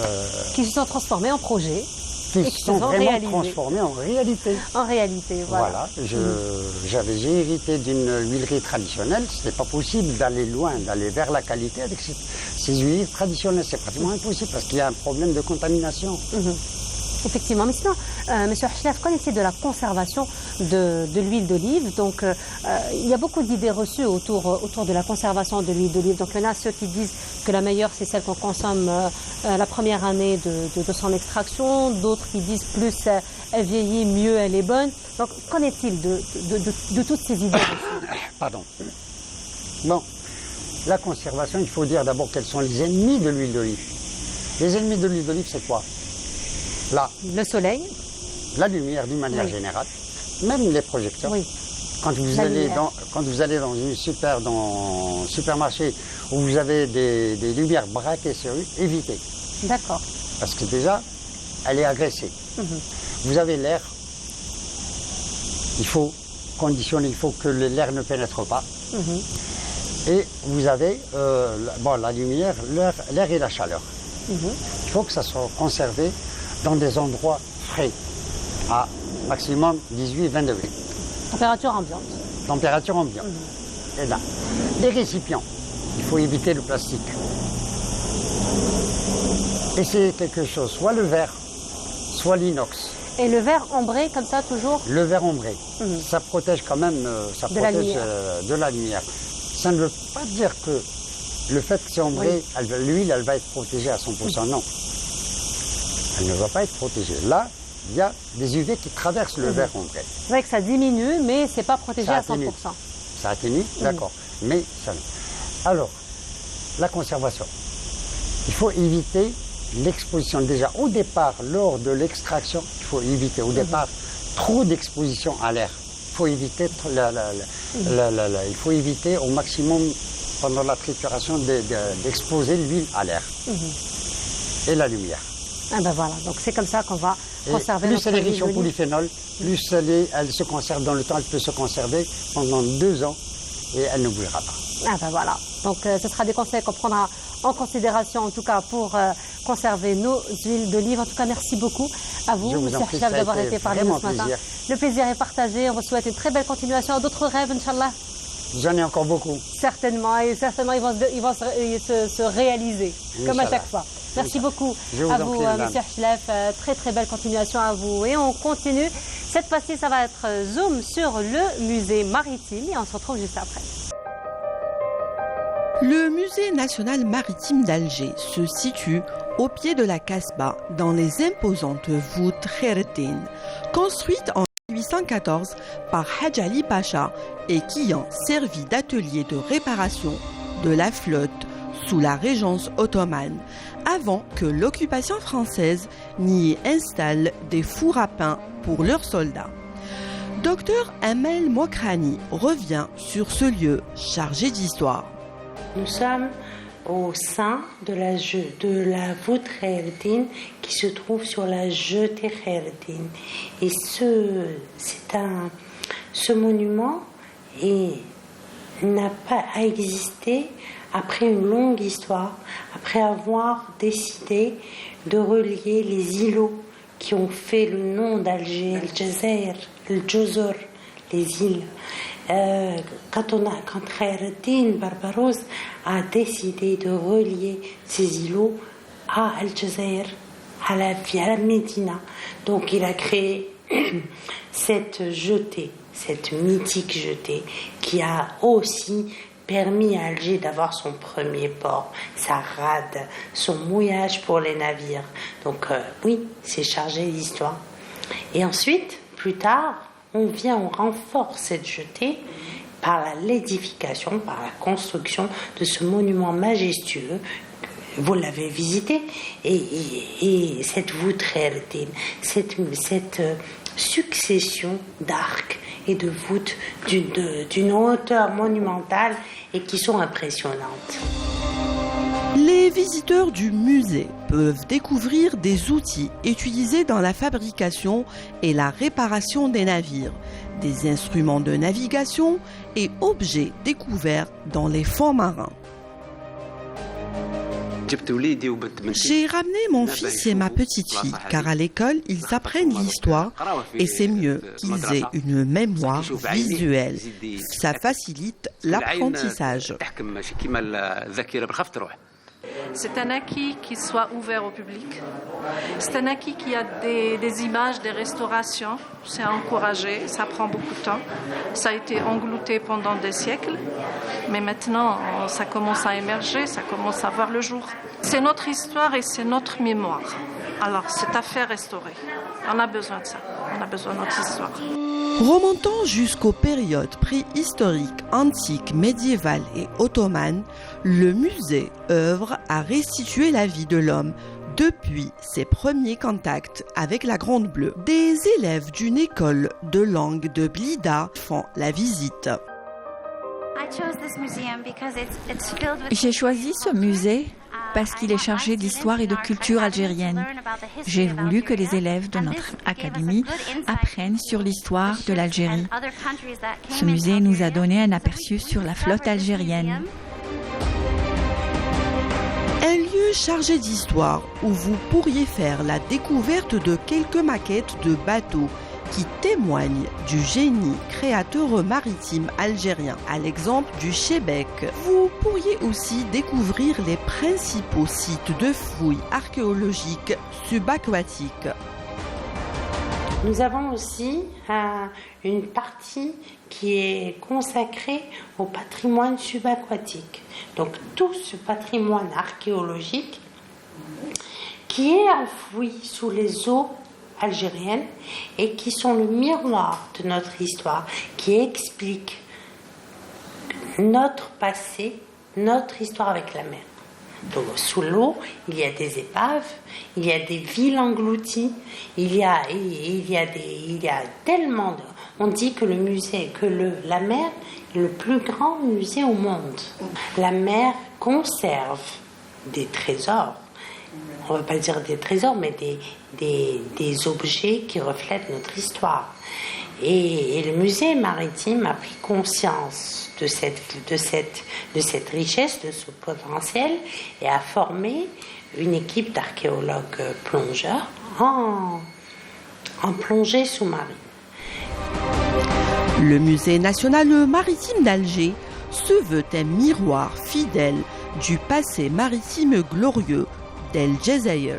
qui se sont transformés en projets. Qui se sont vraiment transformés en réalité. En réalité, voilà. J'ai hérité d'une huilerie traditionnelle. Ce n'est pas possible d'aller loin, d'aller vers la qualité avec ces huiles traditionnelles. C'est pratiquement impossible parce qu'il y a un problème de contamination. Effectivement, mais sinon, Monsieur Hachlef, qu'en est-il de la conservation de l'huile d'olive? Donc, il y a beaucoup d'idées reçues autour de la conservation de l'huile d'olive. Donc, il y en a ceux qui disent que la meilleure, c'est celle qu'on consomme la première année de son extraction. D'autres qui disent plus elle vieillit, mieux elle est bonne. Donc, qu'en est-il de toutes ces idées reçues? Pardon. Bon, la conservation, il faut dire d'abord quels sont les ennemis de l'huile d'olive. Les ennemis de l'huile d'olive, c'est quoi? Là, le soleil, la lumière d'une manière générale, même les projecteurs. Quand vous allez dans un supermarché où vous avez des lumières braquées sur eux, évitez. D'accord. Parce que déjà, elle est agressée. Vous avez l'air, il faut conditionner, il faut que l'air ne pénètre pas. Et vous avez la lumière, l'air et la chaleur. Il faut que ça soit conservé dans des endroits frais, à maximum 18-20 degrés. Température ambiante. Température ambiante. Et là, les récipients, il faut éviter le plastique. Et c'est quelque chose, soit le verre, soit l'inox. Et le verre ambré, comme ça, toujours? Le verre ambré, ça protège quand même de la lumière. Ça ne veut pas dire que le fait que c'est ambré, l'huile, elle va être protégée à 100%, non. Elle ne va pas être protégée. Là, il y a des UV qui traversent le verre ambré. C'est vrai que ça diminue, mais ce n'est pas protégé à 100%. Ça atténue, d'accord. Mais ça... Alors, la conservation. Il faut éviter l'exposition. Déjà, au départ, lors de l'extraction, il faut éviter au départ trop d'exposition à l'air. Il faut éviter il faut éviter au maximum, pendant la trituration, d'exposer l'huile à l'air et la lumière. Ah ben voilà, donc c'est comme ça qu'on va conserver notre huile. Plus elle est riche en polyphénol, plus elle se conserve dans le temps, elle peut se conserver pendant 2 ans et elle ne bougera pas. Ah ben voilà, donc ce sera des conseils qu'on prendra en considération en tout cas pour conserver nos huiles d'olive. En tout cas, merci beaucoup à vous, M. Hachlef, d'avoir été parmi nous ce matin. Le plaisir est partagé, on vous souhaite une très belle continuation, d'autres rêves, Inch'Allah. J'en ai encore beaucoup. Certainement, et certainement ils vont se réaliser, comme à chaque fois. Merci beaucoup à vous, M. Hachlef. Très très belle continuation à vous. Et on continue. Cette fois-ci, ça va être zoom sur le musée maritime et on se retrouve juste après. Le musée national maritime d'Alger se situe au pied de la Casbah, dans les imposantes voûtes Khaireddin, construites en 1814 par Hadj Ali Pacha et qui ont servi d'atelier de réparation de la flotte sous la régence ottomane, avant que l'occupation française n'y installe des fours à pain pour leurs soldats. Docteur Amel Mokrani revient sur ce lieu chargé d'histoire. Nous sommes au sein de la voûte Khaireddin qui se trouve sur la jetée Khaireddin. Et ce monument n'a pas existé après une longue histoire, après avoir décidé de relier les îlots qui ont fait le nom d'Alger, le Jazair, le Djouzor, les îles. Quand Khaireddin Barbarosse a décidé de relier ces îlots à Al-Jazair, à la Médina. Donc il a créé cette jetée, cette mythique jetée qui a aussi permis à Alger d'avoir son premier port, sa rade, son mouillage pour les navires. Donc oui, c'est chargé d'histoire. Et ensuite, plus tard, on renforce cette jetée par l'édification, par la construction de ce monument majestueux. Vous l'avez visité, et cette voûte Khaireddin, cette succession d'arcs et de voûtes d'une hauteur monumentale et qui sont impressionnantes. Les visiteurs du musée peuvent découvrir des outils utilisés dans la fabrication et la réparation des navires, des instruments de navigation et objets découverts dans les fonds marins. J'ai ramené mon fils et ma petite fille, car à l'école, ils apprennent l'histoire et c'est mieux qu'ils aient une mémoire visuelle. Ça facilite l'apprentissage. C'est un acquis qui soit ouvert au public. C'est un acquis qui a des images, des restaurations. C'est encouragé, ça prend beaucoup de temps. Ça a été englouté pendant des siècles. Mais maintenant, ça commence à émerger, ça commence à voir le jour. C'est notre histoire et c'est notre mémoire. Alors, c'est à faire restaurer. On a besoin de ça. On a besoin de notre histoire. Remontant jusqu'aux périodes préhistoriques, antiques, médiévales et ottomanes, le musée œuvre à restituer la vie de l'homme depuis ses premiers contacts avec la Grande Bleue. Des élèves d'une école de langue de Blida font la visite. J'ai choisi ce musée parce qu'il est chargé d'histoire et de culture algérienne. J'ai voulu que les élèves de notre académie apprennent sur l'histoire de l'Algérie. Ce musée nous a donné un aperçu sur la flotte algérienne. Un lieu chargé d'histoire où vous pourriez faire la découverte de quelques maquettes de bateaux qui témoignent du génie créateur maritime algérien, à l'exemple du Chebek. Vous pourriez aussi découvrir les principaux sites de fouilles archéologiques subaquatiques. Nous avons aussi une partie qui est consacrée au patrimoine subaquatique. Donc tout ce patrimoine archéologique qui est enfoui sous les eaux algériennes et qui sont le miroir de notre histoire, qui explique notre passé, notre histoire avec la mer. Donc, sous l'eau, il y a des épaves, il y a des villes englouties, il y a tellement de... On dit que le musée, la mer est le plus grand musée au monde. La mer conserve des trésors. On ne va pas dire des trésors, mais des objets qui reflètent notre histoire. Et le musée maritime a pris conscience de cette richesse, de ce potentiel, et a formé une équipe d'archéologues plongeurs en plongée sous-marine. Le musée national maritime d'Alger se veut un miroir fidèle du passé maritime glorieux d'El Jazair,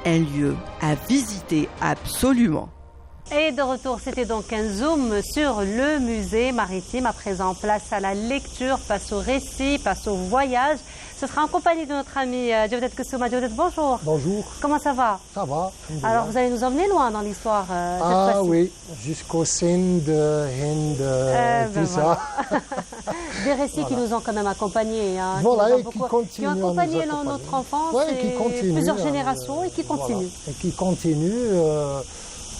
un lieu à visiter absolument. Et de retour, c'était donc un zoom sur le musée maritime. À présent, place à la lecture, place au récit, place au voyage. Ce sera en compagnie de notre ami Djawdet Kessouma. Djawdet, bonjour. Bonjour. Comment ça va? Ça va. Alors, vous allez nous emmener loin dans l'histoire cette fois-ci. Ah oui, jusqu'au Sindh, Hind, tout ça. Des récits qui nous ont quand même accompagnés. Hein, voilà, qui ont accompagné notre enfance et plusieurs générations et qui continuent. Voilà, et qui continuent,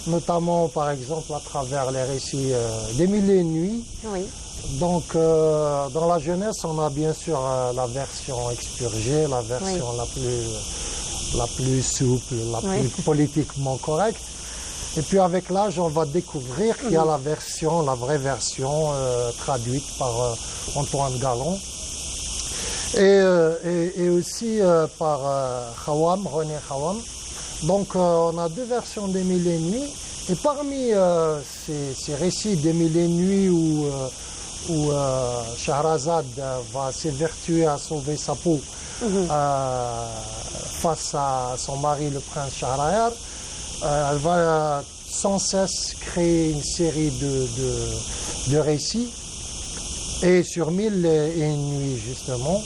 notamment par exemple à travers les récits des Mille et une Nuits. Oui. Donc dans la jeunesse, on a bien sûr la version expurgée, la version la plus souple, la plus politiquement correcte. Et puis avec l'âge, on va découvrir qu'il y a la vraie version traduite par Antoine Galland et aussi par René Khawam. Donc on a deux versions des Mille et une Nuits. Et parmi ces récits des Mille et une Nuits où Shahrazad va s'évertuer à sauver sa peau face à son mari, le prince Shahryar. Elle va sans cesse créer une série de récits, et sur 1000 et une nuits justement,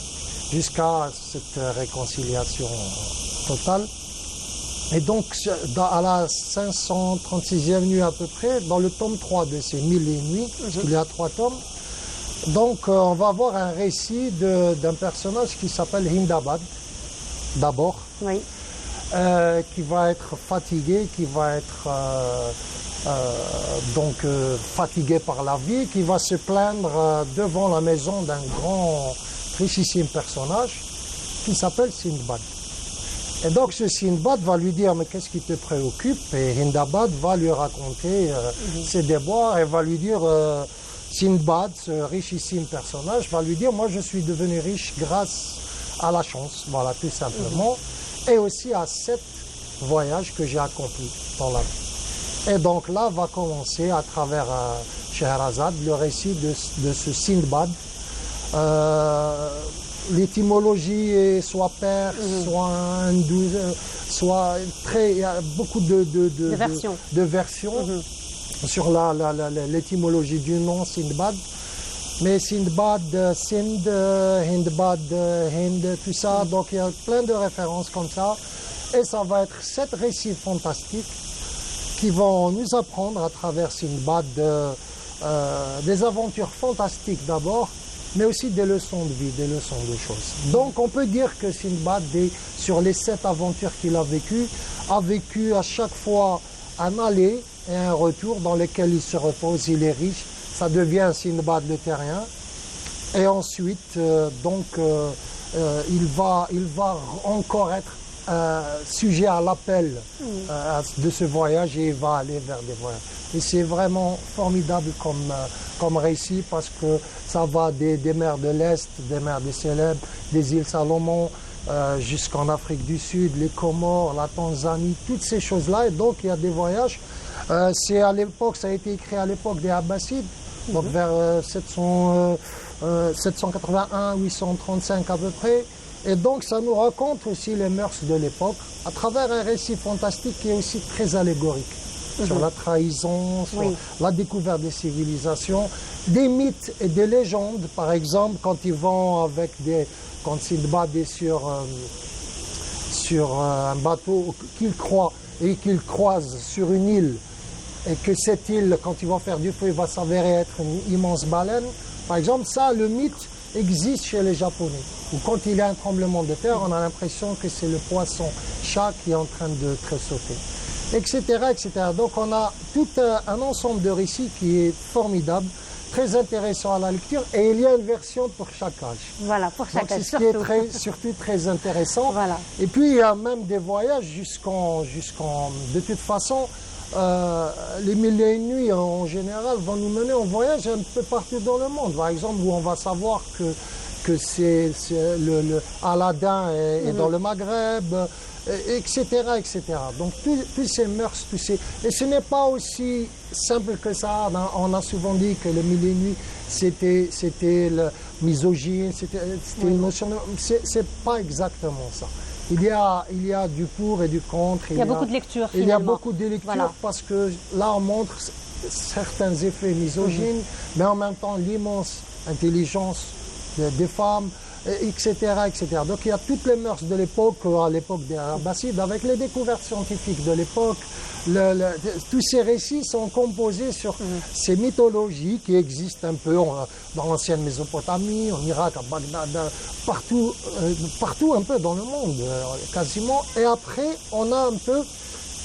jusqu'à cette réconciliation totale. Et donc, à la 536e nuit à peu près, dans le tome 3 de ces 1000 et une nuits, il y a 3 tomes, donc on va avoir un récit d'un personnage qui s'appelle Hindbad, d'abord, qui va être fatigué, qui va être fatigué par la vie, qui va se plaindre devant la maison d'un grand, richissime personnage qui s'appelle Sindbad. Et donc ce Sindbad va lui dire, mais qu'est-ce qui te préoccupe? Et Hindbad va lui raconter ses déboires et va lui dire, Sindbad, ce richissime personnage, va lui dire, moi je suis devenu riche grâce à la chance, voilà, tout simplement, et aussi à 7 voyages que j'ai accomplis dans la vie. Et donc là va commencer à travers Shahrazad le récit de ce Sindbad. L'étymologie est soit perse, soit hindoue, soit il y a beaucoup de versions sur l'étymologie du nom Sindbad. Mais Sindbad, Sind, Hindbad, Hind, tout ça, donc il y a plein de références comme ça. Et ça va être 7 récits fantastiques qui vont nous apprendre à travers Sindbad des aventures fantastiques d'abord, mais aussi des leçons de vie, des leçons de choses. Donc on peut dire que Sindbad, sur les 7 aventures qu'il a vécu à chaque fois un aller et un retour dans lesquels il se repose, il est riche, ça devient Sindbad le terrien. Et ensuite, il va encore être sujet à l'appel de ce voyage et il va aller vers des voyages. Et c'est vraiment formidable comme récit parce que ça va des mers de l'Est, des mers des Célèbres, des îles Salomon, jusqu'en Afrique du Sud, les Comores, la Tanzanie, toutes ces choses-là. Et donc il y a des voyages. C'est à l'époque, ça a été écrit à l'époque des Abbassides, donc vers 781, 835 à peu près. Et donc ça nous raconte aussi les mœurs de l'époque à travers un récit fantastique qui est aussi très allégorique sur la trahison, sur la découverte des civilisations, des mythes et des légendes. Par exemple, quand ils vont quand Sindbad est sur un bateau qu'il croit et qu'il croise sur une île, et que cette île, quand ils vont faire du feu, va s'avérer être une immense baleine. Par exemple, ça, le mythe existe chez les Japonais. Ou quand il y a un tremblement de terre, on a l'impression que c'est le poisson-chat qui est en train de tressauter, etc., etc. Donc on a tout un ensemble de récits qui est formidable, très intéressant à la lecture, et il y a une version pour chaque âge. Voilà, pour chaque âge, c'est ce qui est surtout très intéressant. Voilà. Et puis il y a même des voyages de toute façon, les 1000 et une nuits en général vont nous mener en voyage un peu partout dans le monde. Par exemple, où on va savoir que Aladdin est dans le Maghreb, etc., etc. Donc tous ces mœurs, et ce n'est pas aussi simple que ça. On a souvent dit que les 1000 et une nuits c'était le misogyne, c'était une notion. C'est pas exactement ça. Il y a du pour et du contre. Il y a beaucoup de lectures. Il y a beaucoup de lectures parce que là on montre certains effets misogynes, mais en même temps l'immense intelligence des femmes, etc., etc. Donc il y a toutes les mœurs de l'époque, à l'époque des Abbassides, avec les découvertes scientifiques de l'époque. Tous ces récits sont composés sur ces mythologies qui existent un peu dans l'ancienne Mésopotamie, en Irak, à Bagdad, partout un peu dans le monde, quasiment. Et après, on a un peu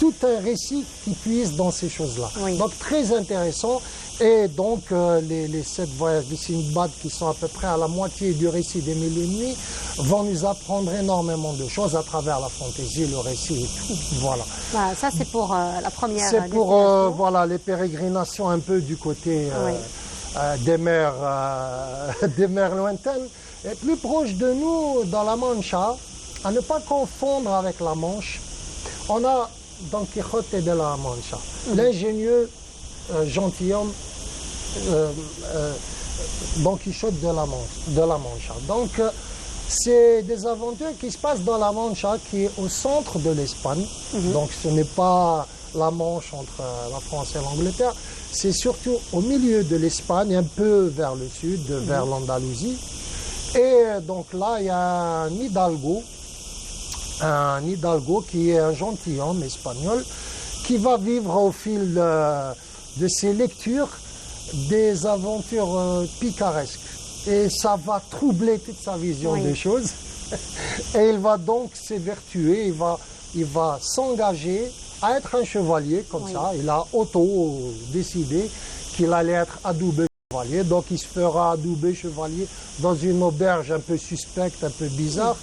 tout un récit qui puise dans ces choses-là. Donc très intéressant. Et donc les 7 voyages de Sindbad, qui sont à peu près à la moitié du récit des 1000 et une nuits, vont nous apprendre énormément de choses à travers la fantaisie, le récit et tout. Voilà. Ça c'est pour la première. C'est pour les pérégrinations un peu du côté des mers lointaines. Et plus proche de nous, dans la Mancha, à ne pas confondre avec la Manche, on a Don Quichotte de la Mancha, l'ingénieux gentilhomme Don Quichotte de la Mancha. Donc, c'est des aventures qui se passent dans la Mancha, qui est au centre de l'Espagne. Donc, ce n'est pas la Manche entre la France et l'Angleterre. C'est surtout au milieu de l'Espagne, un peu vers le sud, vers l'Andalousie. Et donc là, il y a un hidalgo qui est un gentilhomme espagnol qui va vivre au fil de ses lectures des aventures picaresques. Et ça va troubler toute sa vision des choses. Et il va donc s'évertuer, il va s'engager à être un chevalier comme ça. Il a auto-décidé qu'il allait être adoubé chevalier. Donc il se fera adouber chevalier dans une auberge un peu suspecte, un peu bizarre,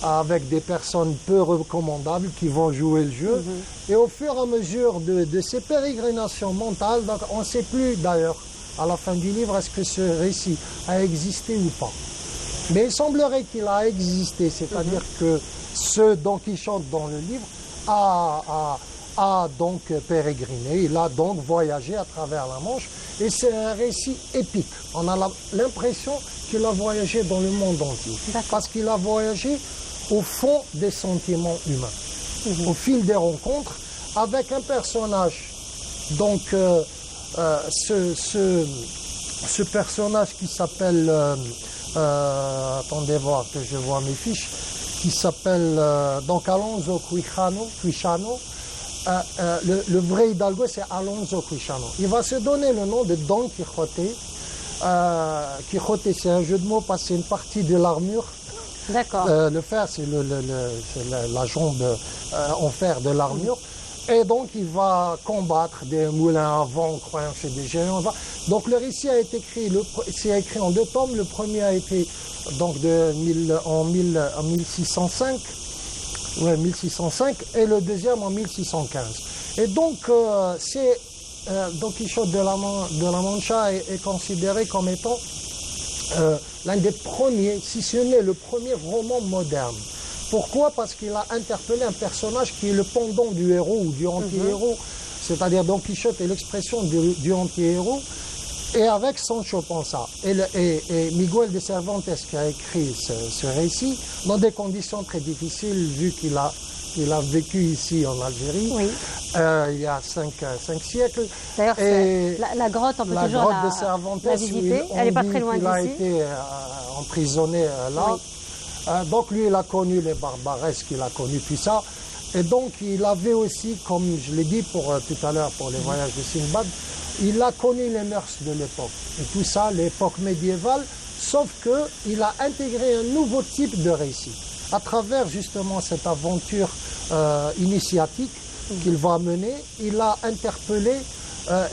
avec des personnes peu recommandables qui vont jouer le jeu. Et au fur et à mesure de ces pérégrinations mentales, donc on ne sait plus d'ailleurs, à la fin du livre, est-ce que ce récit a existé ou pas. Mais il semblerait qu'il a existé, c'est-à-dire que ce Don Quichotte dans le livre a donc pérégriné, il a donc voyagé à travers la Manche, et c'est un récit épique. On a l'impression qu'il a voyagé dans le monde entier, parce qu'il a voyagé au fond des sentiments humains, au fil des rencontres, avec un personnage. Donc, ce personnage qui s'appelle, attendez voir que je vois mes fiches, qui s'appelle donc Alonso Quijano. Le vrai Hidalgo, c'est Alonso Quijano. Il va se donner le nom de Don Quijote. Quijote, c'est un jeu de mots parce que c'est une partie de l'armure. D'accord. Le fer, c'est la jambe en fer de l'armure. Et donc, il va combattre des moulins à vent, croyant que c'est des géants. Donc, le récit a été écrit, c'est écrit en 2 tomes. Le premier a été donc en 1605, et le deuxième en 1615. Et donc, Don Quichotte de la Mancha est considéré comme étant l'un des premiers, si ce n'est le premier roman moderne. Pourquoi? Parce qu'il a interpellé un personnage qui est le pendant du héros ou du anti-héros. C'est-à-dire Don Quichotte est l'expression du anti-héros. Et avec Sancho Panza et Miguel de Cervantes qui a écrit ce récit, dans des conditions très difficiles, vu qu'il a vécu ici en Algérie, il y a 5 siècles. D'ailleurs, la grotte, on peut toujours la grotte de Cervantes, la visiter. Elle n'est pas très loin d'ici. Il a été emprisonné là. Donc lui, il a connu les barbaresques, il a connu tout ça. Et donc, il avait aussi, comme je l'ai dit tout à l'heure pour les voyages de Sinbad, il a connu les mœurs de l'époque. Et tout ça, l'époque médiévale, sauf qu'il a intégré un nouveau type de récit. À travers justement cette aventure initiatique qu'il va mener, il a interpellé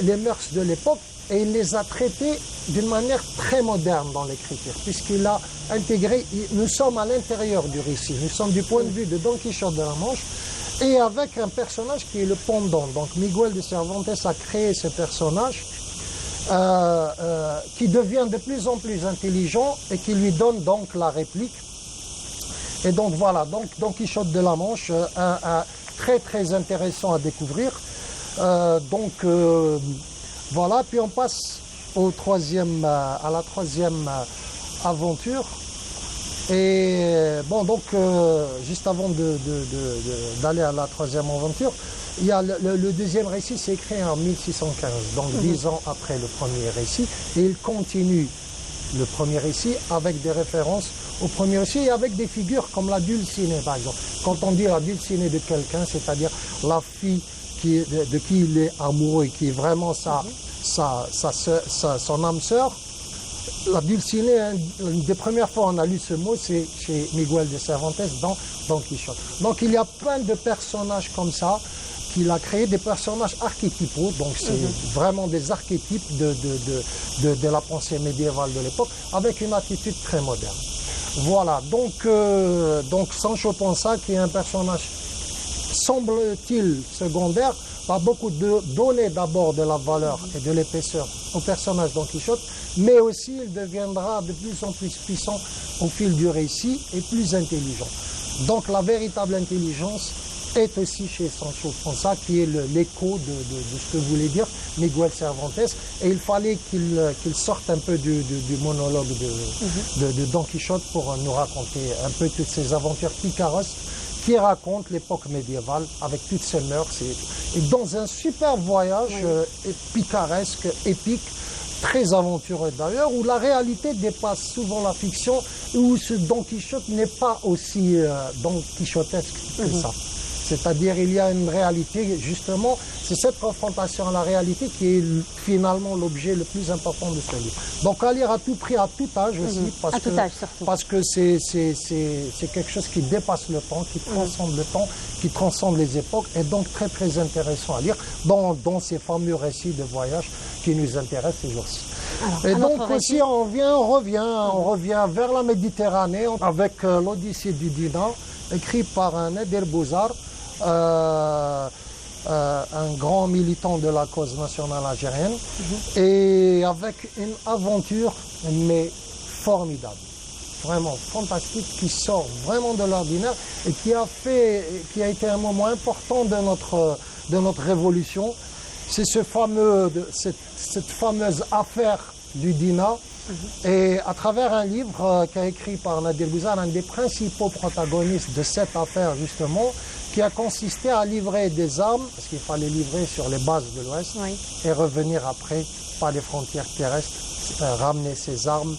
les mœurs de l'époque et il les a traitées d'une manière très moderne dans l'écriture, puisqu'il a intégré, nous sommes à l'intérieur du récit, nous sommes du point de vue de Don Quichotte de la Manche, et avec un personnage qui est le pendant. Donc Miguel de Cervantes a créé ce personnage qui devient de plus en plus intelligent et qui lui donne donc la réplique. Et donc voilà, donc Don Quichotte de la Manche, très très intéressant à découvrir. Voilà, puis on passe à la troisième aventure. Et bon, donc, juste avant d'aller à la troisième aventure, il y a le deuxième récit, c'est écrit en 1615, donc 10 ans après le premier récit, et il continue le premier récit avec des références au premier récit et avec des figures comme la dulcinée, par exemple. Quand on dit la dulcinée de quelqu'un, c'est-à-dire la fille de qui il est amoureux et qui est vraiment son âme sœur. La dulcinée, une des premières fois on a lu ce mot, c'est chez Miguel de Cervantes dans Don Quichotte. Donc il y a plein de personnages comme ça qu'il a créés, des personnages archétypaux, donc c'est vraiment des archétypes de la pensée médiévale de l'époque, avec une attitude très moderne. Voilà, donc Sancho Panza, qui est un personnage, semble-t-il, secondaire, va beaucoup donner d'abord de la valeur et de l'épaisseur au personnage Don Quichotte, mais aussi il deviendra de plus en plus puissant au fil du récit et plus intelligent. Donc la véritable intelligence est aussi chez Sancho Panza, qui est l'écho de ce que voulait dire Miguel Cervantes. Et il fallait qu'il sorte un peu du monologue de Don Quichotte pour nous raconter un peu toutes ces aventures picaresques qui racontent l'époque médiévale avec toutes ses mœurs. Et dans un super voyage picaresque, épique, très aventureux d'ailleurs, où la réalité dépasse souvent la fiction, où ce Don Quichotte n'est pas aussi Don Quichotesque que ça. C'est-à-dire il y a une réalité, justement, c'est cette confrontation à la réalité qui est finalement l'objet le plus important de ce livre. Donc à lire à tout prix, à tout âge aussi, parce que c'est quelque chose qui dépasse le temps, qui transcende le temps, qui transcende les époques, et donc très très intéressant à lire dans ces fameux récits de voyage qui nous intéressent ces jours-ci. Et donc aussi on revient vers la Méditerranée avec l'Odyssée du Dina, écrit par un Nadir Bouzar, un grand militant de la cause nationale algérienne, et avec une aventure mais formidable, vraiment fantastique, qui sort vraiment de l'ordinaire et qui a été un moment important de notre révolution. C'est cette fameuse affaire du Dina. Et à travers un livre qu'a écrit par Nadir Bouzar, un des principaux protagonistes de cette affaire justement, qui a consisté à livrer des armes, parce qu'il fallait livrer sur les bases de l'Ouest, et revenir après par les frontières terrestres, ramener ces armes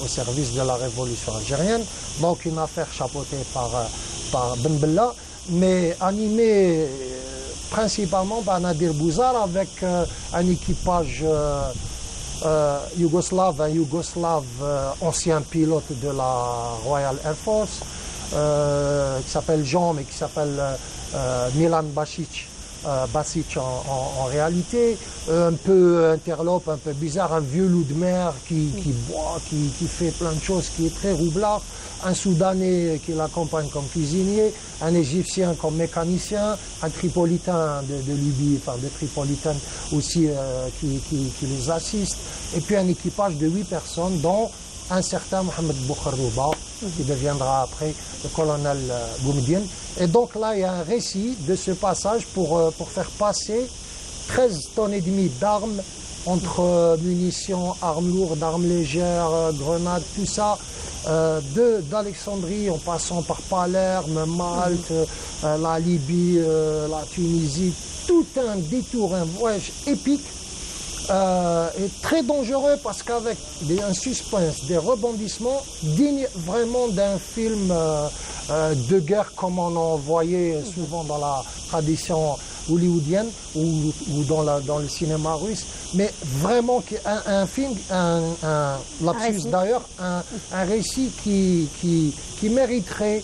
au service de la révolution algérienne. Donc une affaire chapeautée par Ben Bella, mais animée principalement par Nadir Bouzar, avec un équipage yougoslave, un yougoslave ancien pilote de la Royal Air Force, qui s'appelle Jean, mais qui s'appelle Milan Basic en réalité, un peu interlope, un peu bizarre, un vieux loup de mer qui boit, qui fait plein de choses, qui est très roublard, un Soudanais qui l'accompagne comme cuisinier, un Égyptien comme mécanicien, un Tripolitain de Libye, enfin de Tripolitaine aussi qui les assiste, et puis un équipage de 8 personnes, dont un certain Mohamed Boukharouba, qui deviendra après le colonel Boumediene. Et donc là, il y a un récit de ce passage pour faire passer 13 tonnes et demie d'armes, entre munitions, armes lourdes, armes légères, grenades, tout ça, d'Alexandrie en passant par Palerme, Malte, la Libye, la Tunisie, tout un détour, un voyage épique. Et très dangereux parce qu'avec un suspense, des rebondissements dignes vraiment d'un film de guerre comme on en voyait souvent dans la tradition hollywoodienne ou dans le cinéma russe, mais vraiment un film, un lapsus d'ailleurs, un récit qui mériterait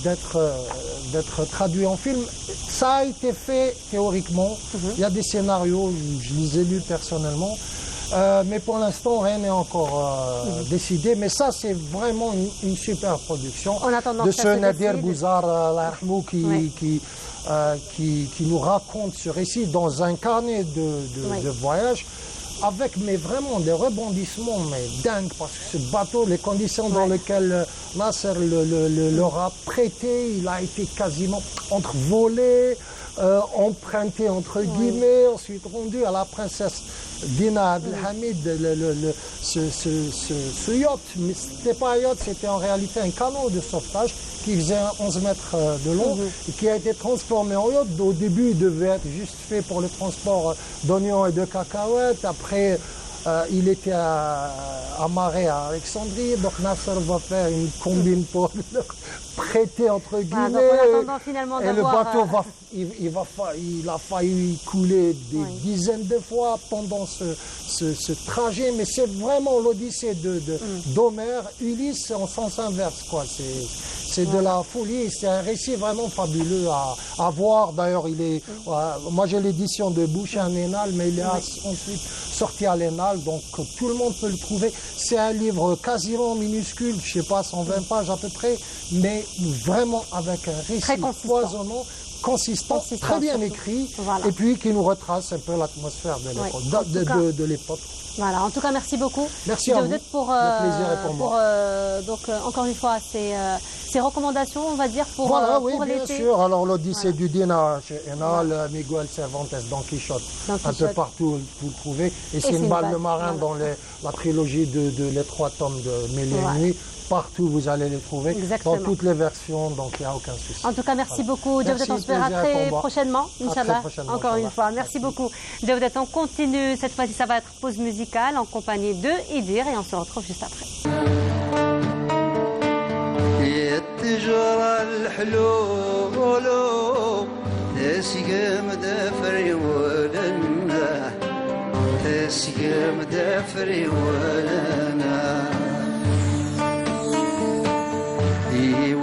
d'être traduit en film. Ça a été fait théoriquement. Il y a des scénarios, je les ai lus personnellement, mais pour l'instant rien n'est encore décidé. Mais ça, c'est vraiment une super production de ce Nadir Bouzar qui nous raconte ce récit dans un carnet de voyage, avec vraiment des rebondissements dingues, parce que ce bateau, les conditions dans lesquelles Nasser leur a prêté, il a été quasiment volé, emprunté entre guillemets, ensuite rendu à la princesse Dina Abdelhamid, ce yacht. Mais c'était pas un yacht, c'était en réalité un canot de sauvetage qui faisait 11 mètres de long et qui a été transformé en yacht. Au début, il devait être juste fait pour le transport d'oignons et de cacahuètes. Après, il était amarré à Alexandrie. Donc Nasser va faire une combine pour le prêter entre guillemets. Et le bateau il a failli couler des dizaines de fois pendant ce trajet. Mais c'est vraiment l'Odyssée d'Homère, Ulysse en sens inverse, quoi. C'est de la folie, c'est un récit vraiment fabuleux à voir. D'ailleurs, moi j'ai l'édition de Boucher à Lénal, mais il est ensuite sorti à Lénal, donc tout le monde peut le trouver. C'est un livre quasiment minuscule, je ne sais pas, 120 pages à peu près, mais vraiment avec un récit foisonnant, consistant, très bien écrit, et puis qui nous retrace un peu l'atmosphère de l'époque. Voilà, en tout cas, merci beaucoup. Merci à vous. Le plaisir est pour moi. Donc, encore une fois, ces recommandations, on va dire, pour voilà, oui, pour bien l'été. sûr. Alors, l'Odyssée du Dina, le Miguel Cervantes, Don Quichotte, un peu partout, vous le trouvez. Et c'est une balle de marin dans la trilogie les 3 tomes de Mille et une nuits. Partout, vous allez les trouver. Exactement. Dans toutes les versions, donc il n'y a aucun souci. En tout cas, merci beaucoup. Jawdet, on se verra très prochainement, Inch'Allah. Encore une fois, merci beaucoup. Jawdet, on continue. Cette fois-ci, ça va être pause musicale en compagnie de Idir et on se retrouve juste après.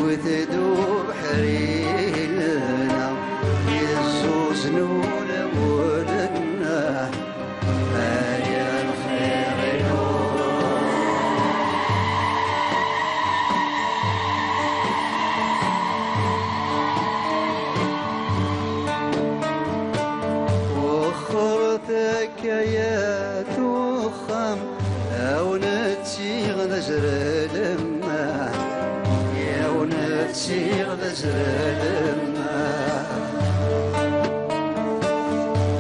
وتدوب حرينا يزوز نول ولنا يا الخير وخرتك يا توخم او نتسيغ نجر لما تسيغ لزلما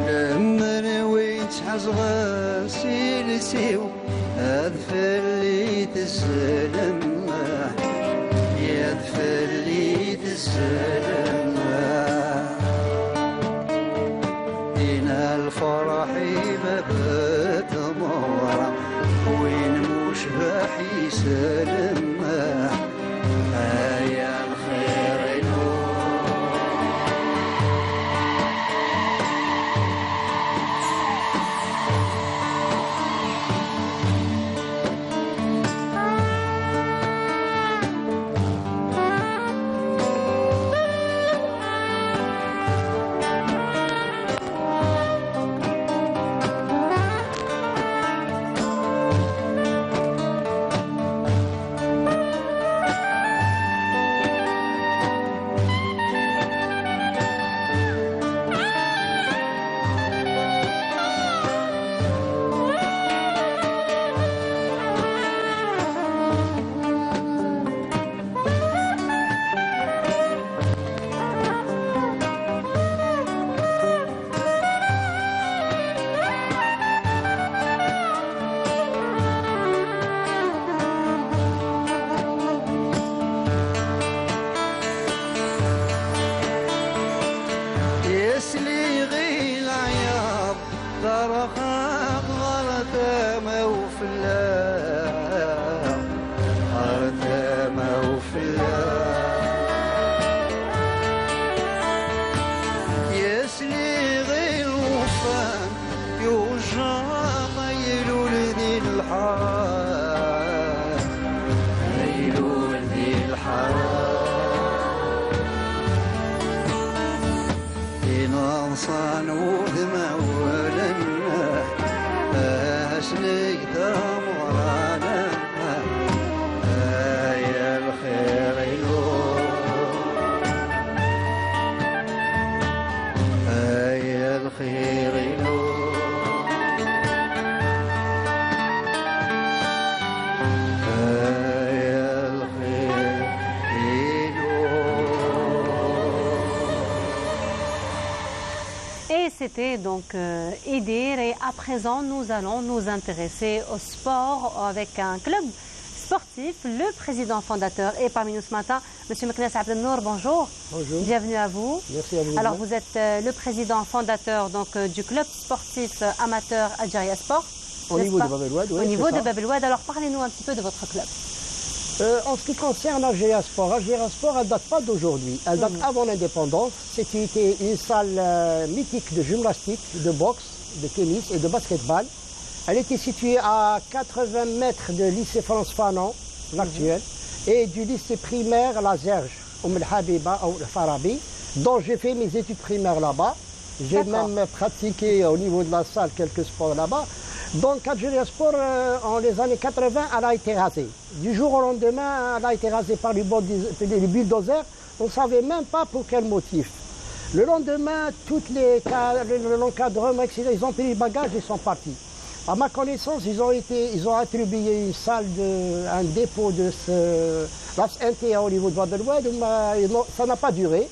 لما نويت حزغا سيلسيو أدفل لي تسلما يدفل لي تسلما دينا الفرح مبات مورا وين مش بحي سلما يا الخير C'était donc Idir et à présent nous allons nous intéresser au sport avec un club sportif. Le président fondateur est parmi nous ce matin, M. Meknes Abdelnour, bonjour. Bonjour. Bienvenue à vous. Merci à vous. Alors vous êtes le président fondateur donc, du club sportif amateur Algeria Sport. Au niveau de Bab El Oued, oui. Au niveau de Bab El Oued. Alors parlez-nous un petit peu de votre club. En ce qui concerne Algeria Sport, elle ne date pas d'aujourd'hui, elle date avant l'indépendance. C'était une salle mythique de gymnastique, de boxe, de tennis et de basketball. Elle était située à 80 mètres de lycée France Fanon, l'actuel, et du lycée primaire La Zerge, El Habiba ou le Farabi, dont j'ai fait mes études primaires là-bas. J'ai même pratiqué au niveau de la salle quelques sports là-bas. Donc Algeria Sport, en les années 80, elle a été rasée. Du jour au lendemain, elle a été rasée par les bulldozers. On ne savait même pas pour quel motif. Le lendemain, l'encadrement, etc., ils ont pris les bagages et sont partis. À ma connaissance, ils ont attribué une salle, un dépôt de l'ASNTA au niveau de Wadelwed, ça n'a pas duré.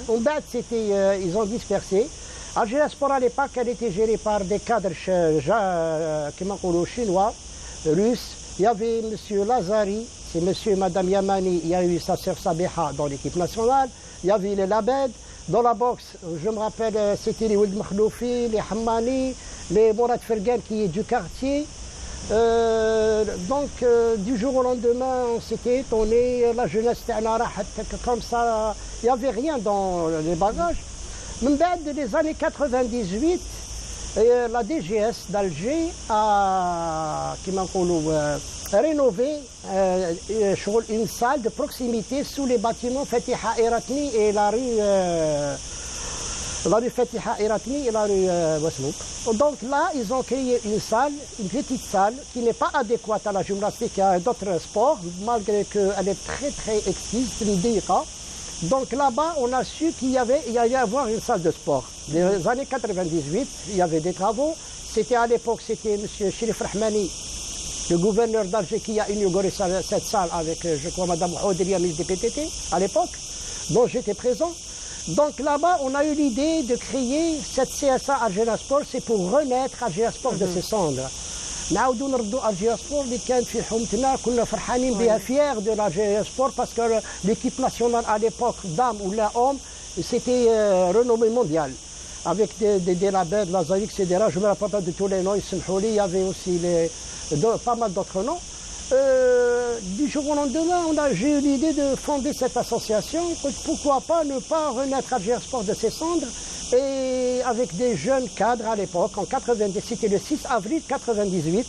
En date, ils ont dispersé. Algérie Sport à l'époque, elle était gérée par des cadres chinois, russes. Il y avait M. Lazari, c'est M. et Mme Yamani, il y a eu sa sœur Sabiha dans l'équipe nationale. Il y avait les Labed. Dans la boxe, je me rappelle, c'était les Wild Makhloufi, les Hammani, les Mourad Fergan qui est du quartier. Donc, du jour au lendemain, on s'était étonné, la jeunesse était comme ça, il n'y avait rien dans les bagages. Mais dans les années 98, la DGS d'Alger a rénové une salle de proximité sous les bâtiments Fatiha Eratni et la rue Fatiha Eratni et la rue Wasmouk. Donc là, ils ont créé une salle, une petite salle qui n'est pas adéquate à la gymnastique et à d'autres sports, malgré qu'elle est très très exquise, donc là-bas, on a su qu'il y allait avoir une salle de sport. Dans les années 98, il y avait des travaux. À l'époque, c'était M. Chérif Rahmani, le gouverneur d'Alger, qui a inauguré cette salle avec, je crois, Mme Oudelia, ministre des PTT, à l'époque, dont j'étais présent. Donc là-bas, on a eu l'idée de créer cette CSA Algérie Sport, c'est pour renaître Algérie Sport de ses cendres. نعاودوا نردوا Algérie Sport اللي كان في حومتنا كنا فرحانين بها fiers de l'Algérie Sport parce que l'équipe nationale à l'époque, dames ou la hommes, c'était renommé mondial. Avec des labels, Lazari, etc. Je ne me rappelle pas de tous les noms, il y avait aussi pas mal d'autres noms. Du jour au lendemain, j'ai eu l'idée de fonder cette association. Pourquoi pas ne pas renaître Algérie Sport de ses cendres, et avec des jeunes cadres à l'époque, en 90, c'était le 6 avril 98,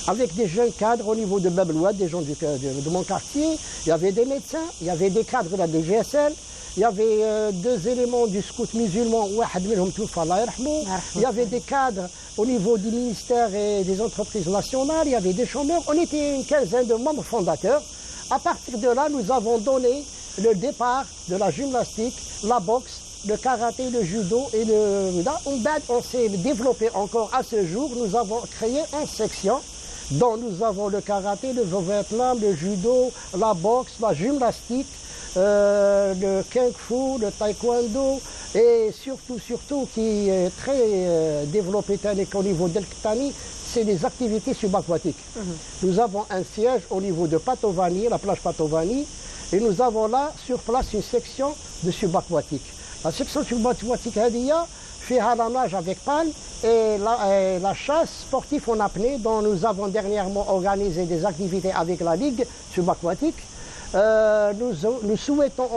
avec des jeunes cadres au niveau de Bablouad, des gens de mon quartier. Il y avait des médecins, il y avait des cadres de la DGSL, il y avait deux éléments du scout musulman, il y avait des cadres au niveau du ministère et des entreprises nationales, il y avait des chômeurs. On était une quinzaine de membres fondateurs. À partir de là, nous avons donné le départ de la gymnastique, la boxe, le karaté, le judo et on s'est développé encore à ce jour. Nous avons créé 11 sections dont nous avons le karaté, le vietnam, le judo, la boxe, la gymnastique, le kung-fu, le taekwondo et surtout qui est très développé au niveau d'El-Ktani, c'est les activités subaquatiques. Nous avons un siège au niveau de Patovani, la plage Patovani, et nous avons là sur place une section de subaquatique. La section subaquatique fait la nage avec panne et la chasse sportive en apnée, dont nous avons dernièrement organisé des activités avec la Ligue subaquatique. Nous souhaitons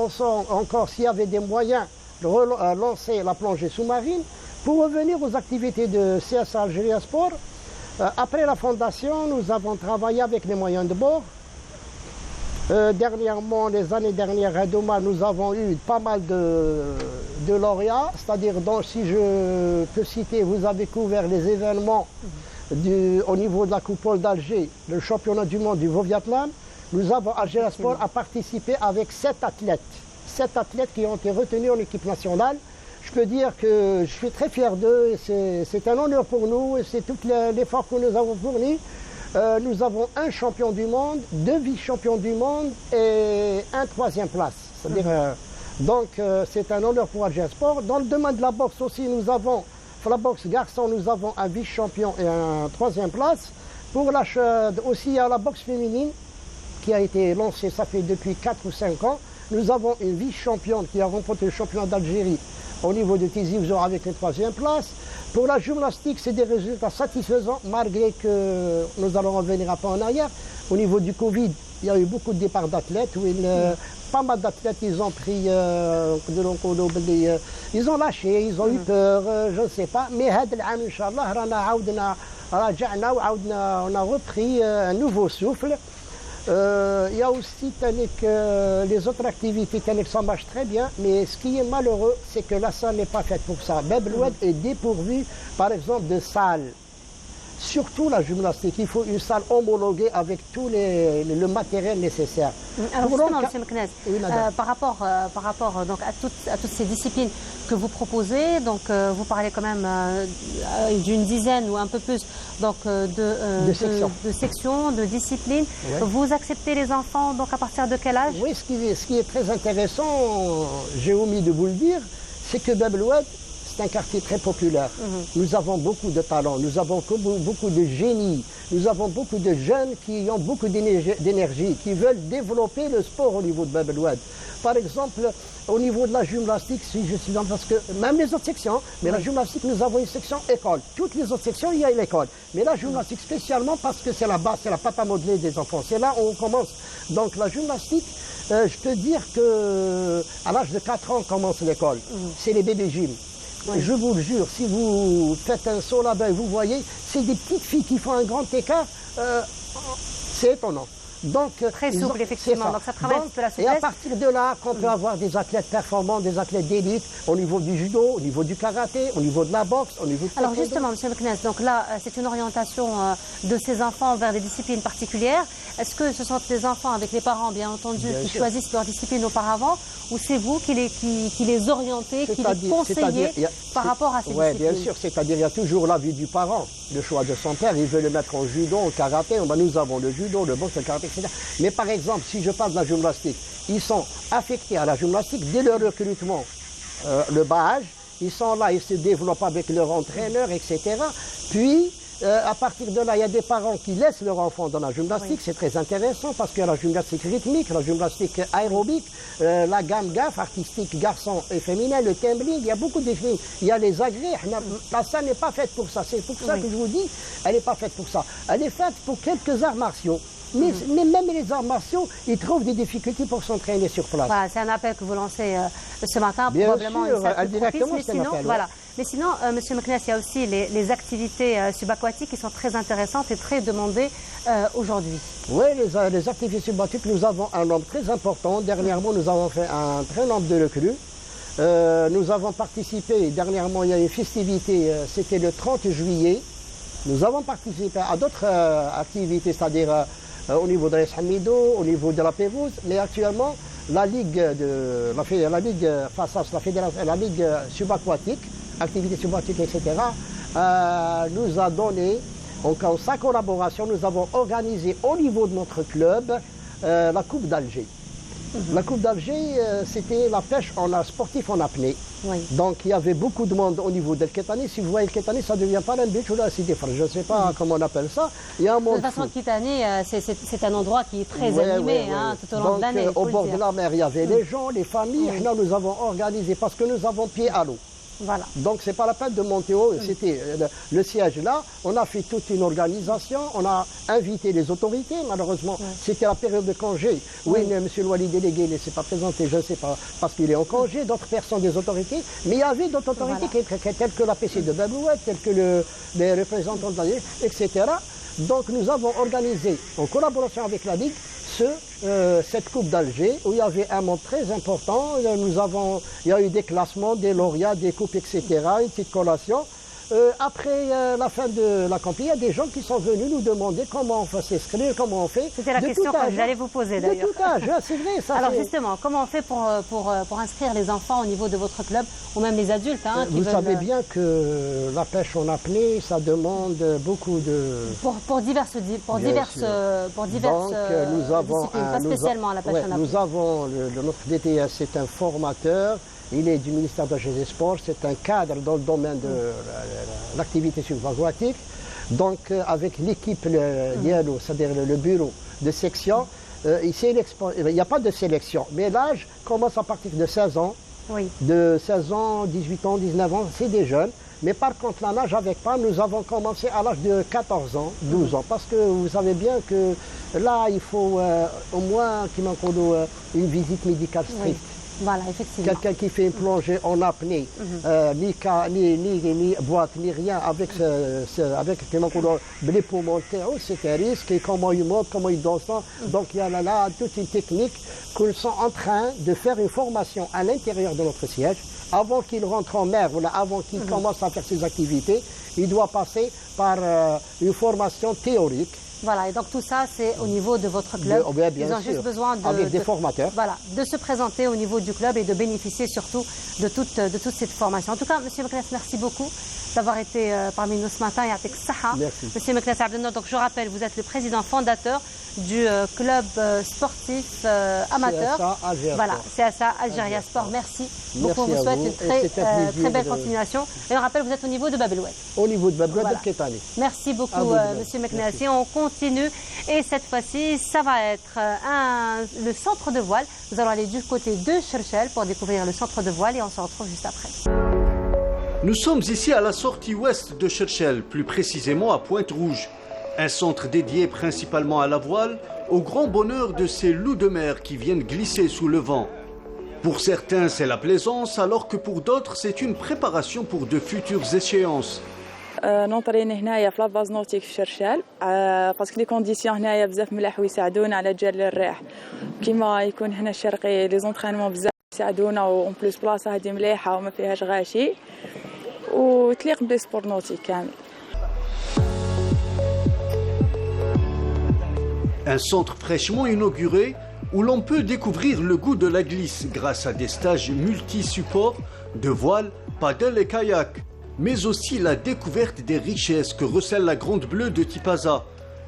encore, s'il y avait des moyens, de relancer la plongée sous-marine. Pour revenir aux activités de CSA Algérie Sport, après la fondation, nous avons travaillé avec les moyens de bord. Dernièrement, les années dernières, à Douma, nous avons eu pas mal de lauréats, c'est-à-dire, si je peux citer, vous avez couvert les événements au niveau de la coupole d'Alger, le championnat du monde du Vietnam. Nous avons, Algérie Sport a participé avec 7 athlètes. 7 athlètes qui ont été retenus en équipe nationale. Je peux dire que je suis très fier d'eux, c'est un honneur pour nous et c'est tout l'effort que nous avons fourni. Nous avons un champion du monde, 2 vice-champions du monde et un 3e place. Donc c'est un honneur pour Algérie Sport. Dans le domaine de la boxe aussi, nous avons, pour la boxe garçon, nous avons un vice-champion et un 3e place. Pour aussi la boxe féminine qui a été lancée, ça fait depuis 4 ou 5 ans. Nous avons une vice-championne qui a remporté le championnat d'Algérie au niveau de Tizi Ouzou avec une 3e place. Pour la gymnastique, c'est des résultats satisfaisants, malgré que nous allons revenir un peu en arrière. Au niveau du Covid, il y a eu beaucoup de départs d'athlètes. Pas mal d'athlètes, ils ont pris, ils ont lâché, ils ont eu peur, je ne sais pas. Mais Inch'Allah, on a repris un nouveau souffle. Il y a aussi les autres activités, ça marche très bien, mais ce qui est malheureux, c'est que la salle n'est pas faite pour ça. Bablouad est dépourvu, par exemple, de salles. surtout la gymnastique. Il faut une salle homologuée avec tout le matériel nécessaire. Alors justement, M. Meknès, par rapport donc, à toutes ces disciplines que vous proposez, donc vous parlez quand même d'une dizaine ou un peu plus donc, de sections, de disciplines. Oui. Vous acceptez les enfants donc à partir de quel âge? Oui, ce qui est très intéressant, j'ai omis de vous le dire, c'est que Bab el-Oued, c'est un quartier très populaire. Nous avons beaucoup de talents, nous avons beaucoup de génies, nous avons beaucoup de jeunes qui ont beaucoup d'énergie, qui veulent développer le sport au niveau de Bab el-Oued. Par exemple, au niveau de la gymnastique, si je suis dans, parce que même les autres sections, mais la gymnastique, nous avons une section école. Toutes les autres sections, il y a une école. Mais la gymnastique spécialement parce que c'est la base, c'est la pâte à modeler des enfants. C'est là où on commence. Donc la gymnastique, je peux dire que à l'âge de 4 ans, on commence l'école. C'est les bébés gym. Oui. Je vous le jure, si vous faites un saut là-bas et vous voyez, c'est des petites filles qui font un grand écart, c'est étonnant. Donc, très souple, effectivement. Donc, ça travaille de la souplesse. Et à partir de là, qu'on peut avoir des athlètes performants, des athlètes d'élite, au niveau du judo, au niveau du karaté, au niveau de la boxe, au niveau de... Alors, justement, M. Meknès, donc là, c'est une orientation de ces enfants vers des disciplines particulières. Est-ce que ce sont des enfants avec les parents, bien entendu, qui choisissent leur discipline auparavant, ou c'est vous qui les orientez, qui les conseillez par rapport à ces disciplines? Oui, bien sûr. C'est-à-dire, il y a toujours l'avis du parent, le choix de son père. Il veut le mettre en judo, au karaté. Ben, nous avons le judo, le boxe, le karaté, etc. Mais par exemple, si je parle de la gymnastique, ils sont affectés à la gymnastique dès leur recrutement, le bas âge. Ils sont là, ils se développent avec leur entraîneur, etc. Puis, à partir de là, il y a des parents qui laissent leur enfant dans la gymnastique. C'est très intéressant parce qu'il y a la gymnastique rythmique, la gymnastique aérobique, la gamme GAF, artistique, garçon et féminin, le tumbling, il y a beaucoup de disciplines. Il y a les agrès. La salle n'est pas faite pour ça. C'est pour ça que je vous dis, elle n'est pas faite pour ça. Elle est faite pour quelques arts martiaux. Mais même les arts martiaux, ils trouvent des difficultés pour s'entraîner sur place. Voilà, c'est un appel que vous lancez ce matin, bien probablement sûr, une salle plus propice, mais sinon, voilà. Mais sinon, M. Meknès, il y a aussi les activités subaquatiques qui sont très intéressantes et très demandées aujourd'hui. Oui, les activités subaquatiques, nous avons un nombre très important. Dernièrement, nous avons fait un très nombre de recrues. Nous avons participé, dernièrement, il y a une festivité, c'était le 30 juillet. Nous avons participé à d'autres activités, c'est-à-dire au niveau de l'Es Hamido, au niveau de la Pérouse, mais actuellement, la Ligue FASAS, la Ligue subaquatique, activités subaquatiques, etc., nous a donné, en sa collaboration, nous avons organisé au niveau de notre club la Coupe d'Alger. La Coupe d'Alger, c'était la pêche sportif en apnée. Oui. Donc il y avait beaucoup de monde au niveau d'El Ketani. Si vous voyez El Ketani, ça ne devient pas un beach ou là, c'est différent. Je ne sais pas comment on appelle ça. Il y a un monde. De toute façon, El Ketani, c'est un endroit qui est très animé tout au long de l'année. Au bord de la mer, il y avait les gens, les familles. Là, nous avons organisé parce que nous avons pied à l'eau. Voilà. Donc c'est pas la peine de monter haut, c'était le siège là, on a fait toute une organisation, on a invité les autorités, malheureusement c'était la période de congé. Oui, mais M. le Wali délégué ne s'est pas présenté, je ne sais pas, parce qu'il est en congé, d'autres personnes des autorités, mais il y avait d'autres autorités telles que la PC de Bab el-Oued, telles que les représentants de la Ligue, etc. Donc nous avons organisé, en collaboration avec la Ligue, cette Coupe d'Alger, où il y avait un monde très important. Il y a eu des classements, des lauréats, des coupes, etc., une petite collation. Après la fin de la campagne, il y a des gens qui sont venus nous demander comment on fait s'inscrire, comment on fait. C'était la question que j'allais vous poser d'ailleurs. De tout âge, c'est vrai. Ça alors justement, comment on fait pour inscrire les enfants au niveau de votre club, ou même les adultes Vous savez bien que la pêche en apnée, ça demande beaucoup de... Pour diverses Donc, nous avons disciplines, pas spécialement la pêche en apnée. Nous avons, notre DTS, c'est un formateur. Il est du ministère de la Jeunesse et des Sports, c'est un cadre dans le domaine de l'activité subaquatique. Donc avec l'équipe Diallo, c'est-à-dire le bureau de section, il n'y a pas de sélection. Mais l'âge commence à partir de 16 ans. Oui. De 16 ans, 18 ans, 19 ans, c'est des jeunes. Mais par contre, la nage avec PAM, nous avons commencé à l'âge de 14 ans, 12 ans. Parce que vous savez bien que là, il faut au moins qu'il manque une visite médicale stricte. Oui. Voilà, effectivement. Quelqu'un qui fait une plongée en apnée, ni boîte, ni rien, avec les poumons, c'est un risque. Et comment il monte, comment il danse. Donc il y a là toute une technique qu'ils sont en train de faire une formation à l'intérieur de notre siège. Avant qu'il rentre en mer, avant qu'il commence à faire ses activités, il doit passer par une formation théorique. Voilà, et donc tout ça, c'est au niveau de votre club. Bien Ils ont juste besoin avec des formateurs. Voilà, de se présenter au niveau du club et de bénéficier surtout de toute cette formation. En tout cas, M. Meknes, merci beaucoup d'avoir été parmi nous ce matin. Merci. Monsieur Meknes Abdelnour, donc je rappelle, vous êtes le président fondateur du club sportif amateur. CSA Algérie voilà, Sport. CSA Algérie Sport. Merci beaucoup. Merci On vous souhaite une très belle de... continuation. Et on rappelle, vous êtes au niveau de Bab el Oued. Au niveau de Bab el Oued Voilà. de Kétani. Merci beaucoup, Monsieur Meknes. Merci. Et on continue. Et cette fois-ci, ça va être le centre de voile. Nous allons aller du côté de Cherchel pour découvrir le centre de voile et on se retrouve juste après. Nous sommes ici à la sortie ouest de Cherchel, plus précisément à Pointe-Rouge. Un centre dédié principalement à la voile, au grand bonheur de ces loups de mer qui viennent glisser sous le vent. Pour certains, c'est la plaisance, alors que pour d'autres, c'est une préparation pour de futures échéances. ناطرين هنايا في لاباز نوتيك في شرشال باسكو لي كونديسيون هنايا بزاف ملاح ويساعدونا على جال الريح كيما يكون هنا الشرقي لي زونطرينمون بزاف يساعدونا اون بليس بلاصه هذه مليحه وما فيهاش غاشي وتليق بلي سبور نوتيك كامل. Un centre fraîchement inauguré où l'on peut découvrir le goût de la glisse grâce à des stages multi-supports de voile, paddle et kayak, mais aussi la découverte des richesses que recèle la Grande Bleue de Tipaza.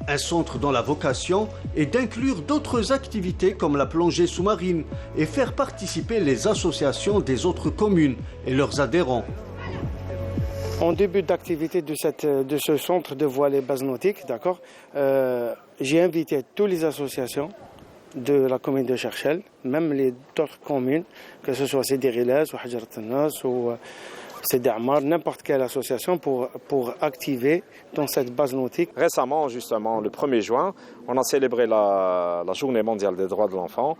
Un centre dont la vocation est d'inclure d'autres activités comme la plongée sous-marine et faire participer les associations des autres communes et leurs adhérents. En début d'activité de ce centre de voile et base nautique, d'accord, j'ai invité toutes les associations de la commune de Cherchel, même les autres communes, que ce soit Sidi Ghilaz ou Hadjarat al-Nas ou Sidi Amar, n'importe quelle association pour activer dans cette base nautique. Récemment, justement, le 1er juin, on a célébré la journée mondiale des droits de l'enfant.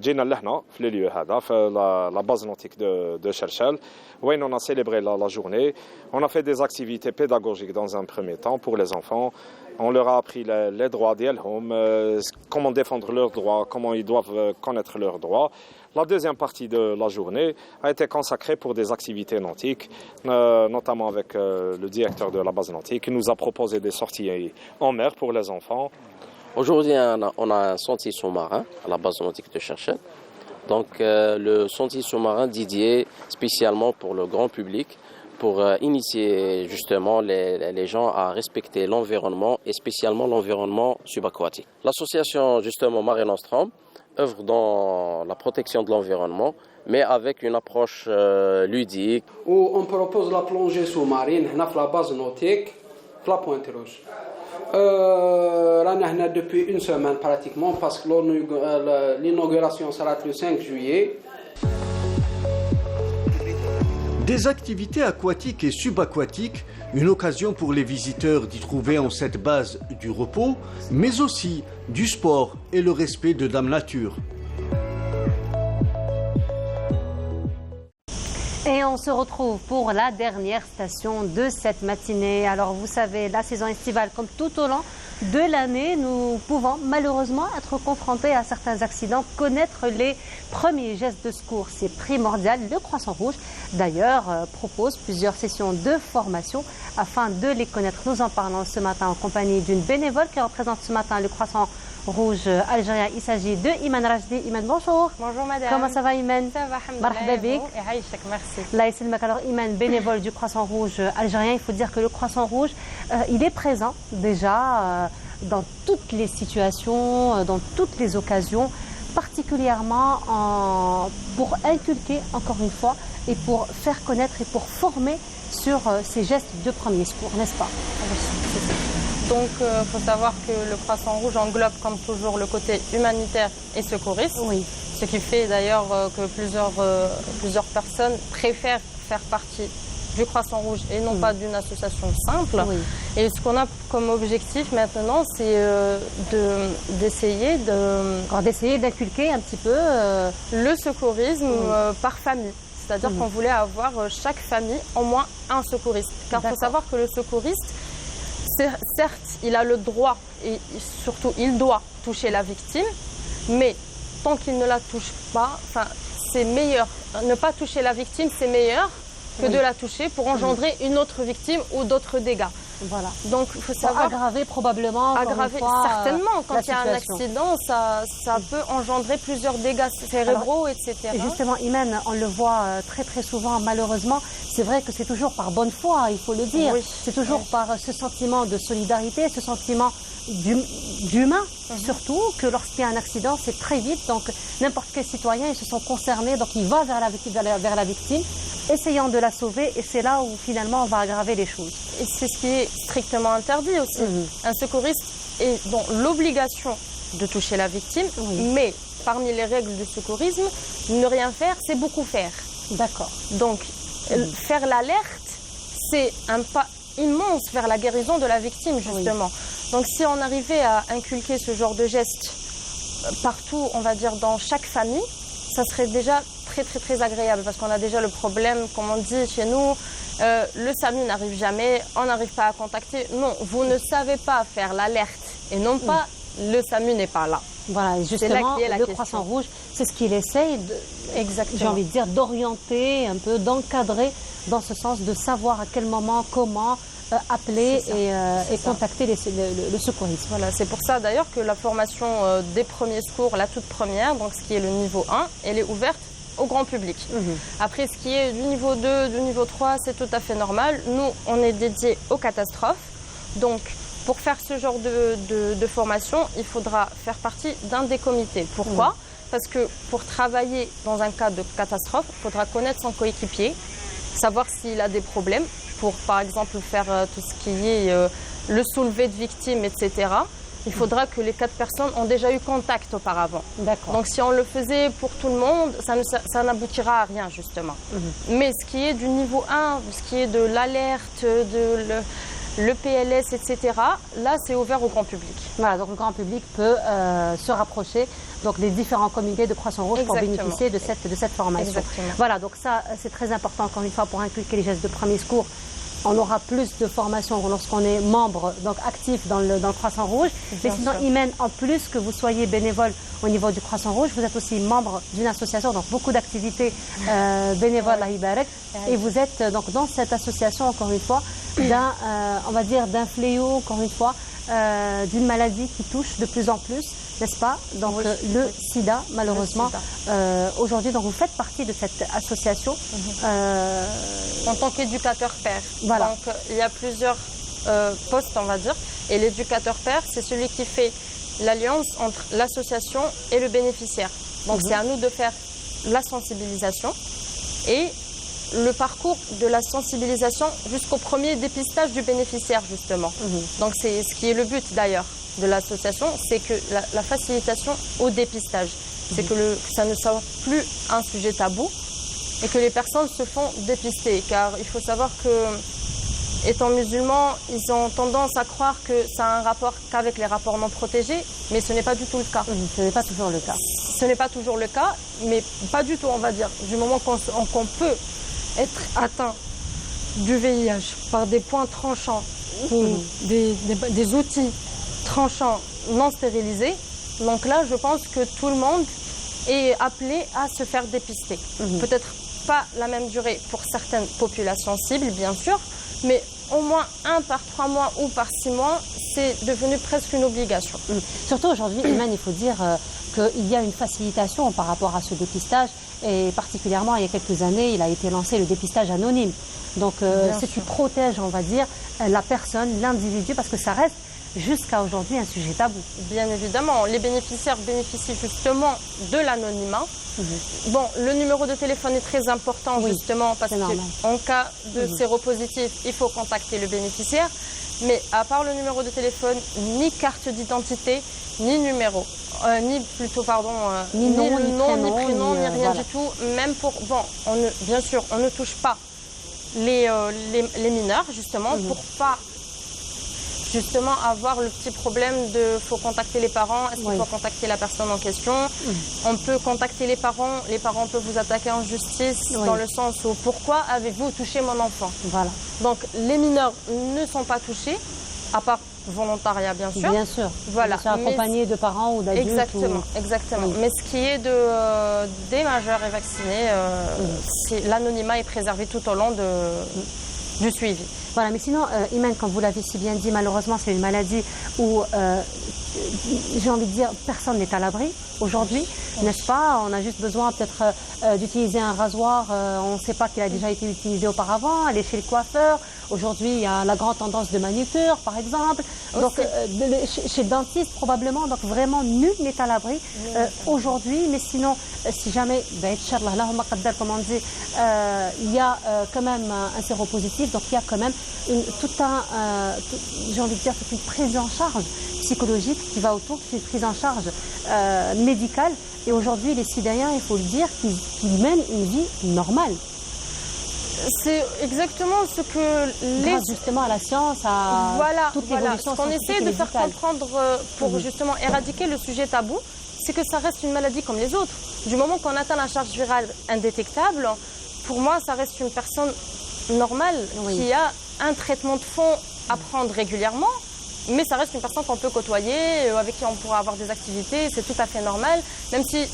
جينا لهنا في اليو هذا في la base nautique de Cherchel où on a célébré la journée. On a fait des activités pédagogiques dans un premier temps pour les enfants. On leur a appris les droits d'Yelhom, comment défendre leurs droits, comment ils doivent connaître leurs droits. La deuxième partie de la journée a été consacrée pour des activités nautiques, notamment avec le directeur de la base nautique qui nous a proposé des sorties en mer pour les enfants. Aujourd'hui, on a un sentier sous-marin à la base nautique de Cherchel. Donc, le sentier sous-marin dédié spécialement pour le grand public, pour initier justement les gens à respecter l'environnement et spécialement l'environnement subaquatique. L'association justement Mare Nostrum œuvre dans la protection de l'environnement, mais avec une approche ludique. Où on propose la plongée sous-marine à la base nautique, à la Pointe-Rouge. رانا هنا depuis une semaine pratiquement parce que l'inauguration sera le 5 juillet. Des activités aquatiques et subaquatiques, une occasion pour les visiteurs d'y trouver en cette base du repos, mais aussi du sport et le respect de Dame Nature. Et on se retrouve pour la dernière station de cette matinée. Alors vous savez, la saison estivale, comme tout au long de l'année, nous pouvons malheureusement être confrontés à certains accidents. Connaître les premiers gestes de secours, c'est primordial. Le Croissant Rouge, d'ailleurs, propose plusieurs sessions de formation afin de les connaître. Nous en parlons ce matin en compagnie d'une bénévole qui représente ce matin le Croissant Rouge algérien. Il s'agit de Iman Rajdi. Iman, bonjour. Bonjour madame. Comment ça va Iman? Ça va, Marhaba bik. Merci. Là, alors Iman, bénévole du Croissant Rouge algérien, il faut dire que le Croissant Rouge, il est présent déjà dans toutes les situations, dans toutes les occasions, particulièrement pour inculquer, encore une fois, et pour faire connaître et pour former sur ces gestes de premier secours, n'est-ce pas? Donc, il faut savoir que le Croissant Rouge englobe, comme toujours, le côté humanitaire et secouriste. Oui. Ce qui fait d'ailleurs que plusieurs personnes préfèrent faire partie du Croissant Rouge et non pas d'une association simple. Oui. Et ce qu'on a comme objectif maintenant, c'est d'essayer d'inculquer un petit peu le secourisme par famille. C'est-à-dire qu'on voulait avoir chaque famille au moins un secouriste. Car il faut savoir que le secouriste, certes, il a le droit et surtout il doit toucher la victime, mais tant qu'il ne la touche pas, c'est meilleur. Ne pas toucher la victime, c'est meilleur que de la toucher pour engendrer une autre victime ou d'autres dégâts. Voilà. Donc il faut savoir aggraver probablement. Aggraver certainement. Quand il y a un accident, ça peut engendrer plusieurs dégâts cérébraux, etc. Et justement, Imen, on le voit très très souvent, malheureusement. C'est vrai que c'est toujours par bonne foi, il faut le dire. Oui. C'est toujours par ce sentiment de solidarité, ce sentiment d'humain, surtout, que lorsqu'il y a un accident, c'est très vite. Donc, n'importe quel citoyen, ils se sont concernés. Donc, il va vers la victime, essayant de la sauver. Et c'est là où, finalement, on va aggraver les choses. Et c'est ce qui est strictement interdit aussi. Un secouriste est dans l'obligation de toucher la victime. Mais, parmi les règles du secourisme, ne rien faire, c'est beaucoup faire. D'accord. Donc, faire l'alerte, c'est un pas immense vers la guérison de la victime, justement. Donc si on arrivait à inculquer ce genre de gestes partout, on va dire dans chaque famille, ça serait déjà très très très agréable parce qu'on a déjà le problème, comme on dit chez nous, le SAMU n'arrive jamais, on n'arrive pas à contacter. Non, vous ne savez pas faire l'alerte et non pas le SAMU n'est pas là. Voilà, justement, le Croissant Rouge, c'est ce qu'il essaye, j'ai envie de dire, d'orienter un peu, d'encadrer dans ce sens, de savoir à quel moment, comment appeler et contacter le secourisme. Voilà, c'est pour ça d'ailleurs que la formation des premiers secours, la toute première, donc ce qui est le niveau 1, elle est ouverte au grand public. Après, ce qui est du niveau 2, du niveau 3, c'est tout à fait normal. Nous, on est dédié aux catastrophes. Donc, pour faire ce genre de formation, il faudra faire partie d'un des comités. Pourquoi ? Parce que pour travailler dans un cas de catastrophe, il faudra connaître son coéquipier, savoir s'il a des problèmes, pour par exemple faire tout ce qui est le soulevé de victimes, etc. Il faudra que les 4 personnes ont déjà eu contact auparavant. Donc si on le faisait pour tout le monde, ça n'aboutira à rien justement. Mais ce qui est du niveau 1, ce qui est de l'alerte, le PLS, etc., là c'est ouvert au grand public. Voilà, donc le grand public peut se rapprocher donc des différents comités de Croissant Rouge pour bénéficier de cette formation. Exactement. Voilà, donc ça c'est très important encore une fois pour inculquer les gestes de premier secours. On aura plus de formation lorsqu'on est membre, donc actif dans le Croissant Rouge. Mais sinon, Imen, en plus que vous soyez bénévole au niveau du Croissant Rouge, vous êtes aussi membre d'une association, donc beaucoup d'activités bénévoles à Ibarek. Et vous êtes donc dans cette association, encore une fois, on va dire d'un fléau, encore une fois, d'une maladie qui touche de plus en plus, n'est-ce pas? Donc le SIDA, malheureusement, aujourd'hui, donc vous faites partie de cette association. En tant qu'éducateur père. Voilà. Donc il y a plusieurs postes, on va dire, et l'éducateur père, c'est celui qui fait l'alliance entre l'association et le bénéficiaire. Donc c'est à nous de faire la sensibilisation et le parcours de la sensibilisation jusqu'au premier dépistage du bénéficiaire, justement. Donc c'est ce qui est le but d'ailleurs de l'association, c'est que la facilitation au dépistage, c'est que ça ne soit plus un sujet tabou et que les personnes se font dépister, car il faut savoir que, étant musulmans, ils ont tendance à croire que ça a un rapport qu'avec les rapports non protégés, mais ce n'est pas du tout le cas. Ce n'est pas toujours le cas. Ce n'est pas toujours le cas, mais pas du tout, on va dire. Du moment qu'on peut être atteint du VIH par des points tranchants ou des outils tranchants non stérilisés, donc là, je pense que tout le monde est appelé à se faire dépister. Peut-être pas la même durée pour certaines populations cibles, bien sûr, mais au moins 1 par 3 mois ou par 6 mois, c'est devenu presque une obligation. Surtout aujourd'hui, Iman, il faut dire qu'il y a une facilitation par rapport à ce dépistage, et particulièrement il y a quelques années, il a été lancé le dépistage anonyme. Donc c'est qui protège, on va dire, la personne, l'individu, parce que ça reste jusqu'à aujourd'hui un sujet tabou. Bien évidemment, les bénéficiaires bénéficient justement de l'anonymat. Bon, le numéro de téléphone est très important justement parce qu'en cas de séropositif, il faut contacter le bénéficiaire. Mais à part le numéro de téléphone, ni carte d'identité, ni numéro, ni nom, ni prénom, ni rien du tout. Même pour, bien sûr, on ne touche pas les mineurs justement pour pas justement avoir le petit problème de faut contacter les parents, est-ce qu'il faut contacter la personne en question. On peut contacter les parents peuvent vous attaquer en justice dans le sens où pourquoi avez-vous touché mon enfant. Voilà. Donc les mineurs ne sont pas touchés, à part volontariat bien sûr. Bien sûr. Voilà. Bien sûr, accompagné de parents ou d'adultes. Exactement. Mais ce qui est des majeurs et vaccinés, l'anonymat est préservé tout au long du suivi. Voilà, mais sinon, Imen, comme vous l'avez si bien dit, malheureusement, c'est une maladie où, j'ai envie de dire, personne n'est à l'abri aujourd'hui, n'est-ce pas? On a juste besoin peut-être d'utiliser un rasoir, on ne sait pas qu'il a déjà été utilisé auparavant, aller chez le coiffeur. Aujourd'hui, il y a la grande tendance de manucure, par exemple. Donc, chez le dentiste, probablement. Donc, vraiment, nul n'est à l'abri aujourd'hui. Mais sinon, si jamais, comme on dit, il y a quand même un séropositif. Donc, il y a quand même j'ai envie de dire, toute une prise en charge psychologique qui va autour, une prise en charge médicale. Et aujourd'hui, les Syriens, il faut le dire, qu'ils mènent une vie normale. C'est exactement ce que grâce justement à la science, à toute l'évolution ce qu'on essaie de faire comprendre pour justement éradiquer le sujet tabou, c'est que ça reste une maladie comme les autres. Du moment qu'on atteint la charge virale indétectable, pour moi, ça reste une personne normale qui a un traitement de fond à prendre régulièrement, mais ça reste une personne qu'on peut côtoyer, avec qui on pourra avoir des activités, c'est tout à fait normal, même si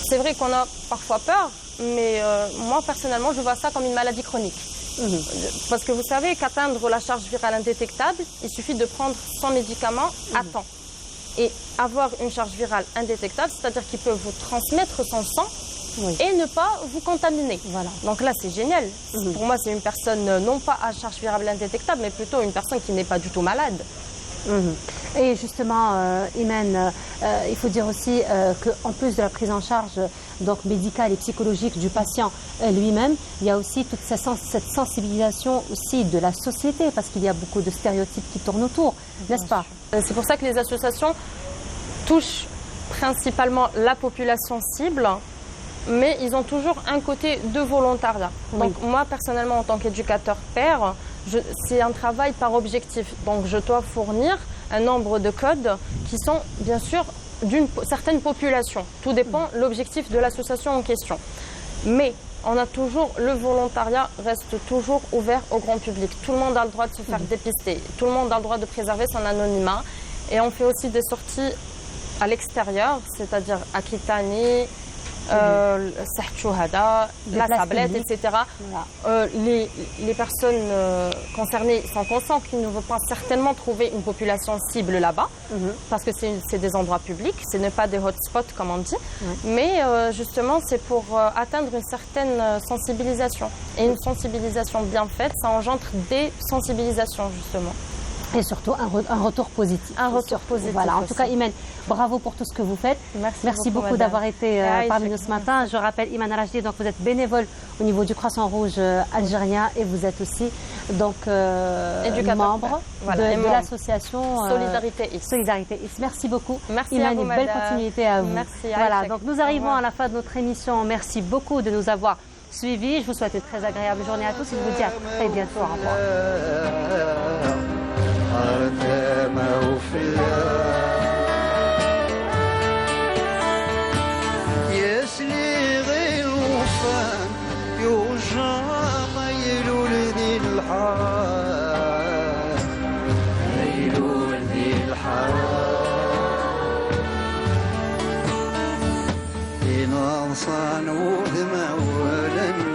c'est vrai qu'on a parfois peur. Mais moi, personnellement, je vois ça comme une maladie chronique. Parce que vous savez qu'atteindre la charge virale indétectable, il suffit de prendre son médicament à temps. Et avoir une charge virale indétectable, c'est-à-dire qu'il peut vous transmettre son sang et ne pas vous contaminer. Voilà. Donc là, c'est génial. Pour moi, c'est une personne non pas à charge virale indétectable, mais plutôt une personne qui n'est pas du tout malade. Et justement, Imen, il faut dire aussi qu'en plus de la prise en charge donc médicale et psychologique du patient lui-même, il y a aussi toute cette sensibilisation aussi de la société, parce qu'il y a beaucoup de stéréotypes qui tournent autour, n'est-ce pas? C'est pour ça que les associations touchent principalement la population cible, mais ils ont toujours un côté de volontariat. Donc moi, personnellement, en tant qu'éducateur père, c'est un travail par objectif. Donc je dois fournir un nombre de codes qui sont bien sûr d'une certaine population. Tout dépend de l'objectif de l'association en question. Mais on a toujours, le volontariat reste toujours ouvert au grand public. Tout le monde a le droit de se faire dépister. Tout le monde a le droit de préserver son anonymat. Et on fait aussi des sorties à l'extérieur, c'est-à-dire à Kitani, la tablette, etc. Les personnes concernées sont conscientes qu'ils ne vont pas certainement trouver une population cible là-bas, parce que c'est des endroits publics, ce n'est pas des hotspots comme on dit, mais justement c'est pour atteindre une certaine sensibilisation. Et une sensibilisation bien faite, ça engendre des sensibilisations justement. Et surtout un retour positif. Un retour positif. Voilà. En tout cas, Imen, bravo pour tout ce que vous faites. Merci beaucoup d'avoir été parmi nous ce matin. Je rappelle, Imen Al-Rajdi, donc vous êtes bénévole au niveau du Croissant Rouge algérien et vous êtes aussi donc membre de l'association Solidarité X. Solidarité X. Merci beaucoup. Merci Imen, à vous, une belle continuité à vous. Merci. Voilà. Donc nous arrivons à la fin de notre émission. Merci beaucoup de nous avoir suivis. Je vous souhaite une très agréable journée à tous et je vous dis à très bientôt. Au revoir. يسلي غير الوفان يوجع ميلو لذي الحار ميلو لذي الحار إن أنصان وذما ولا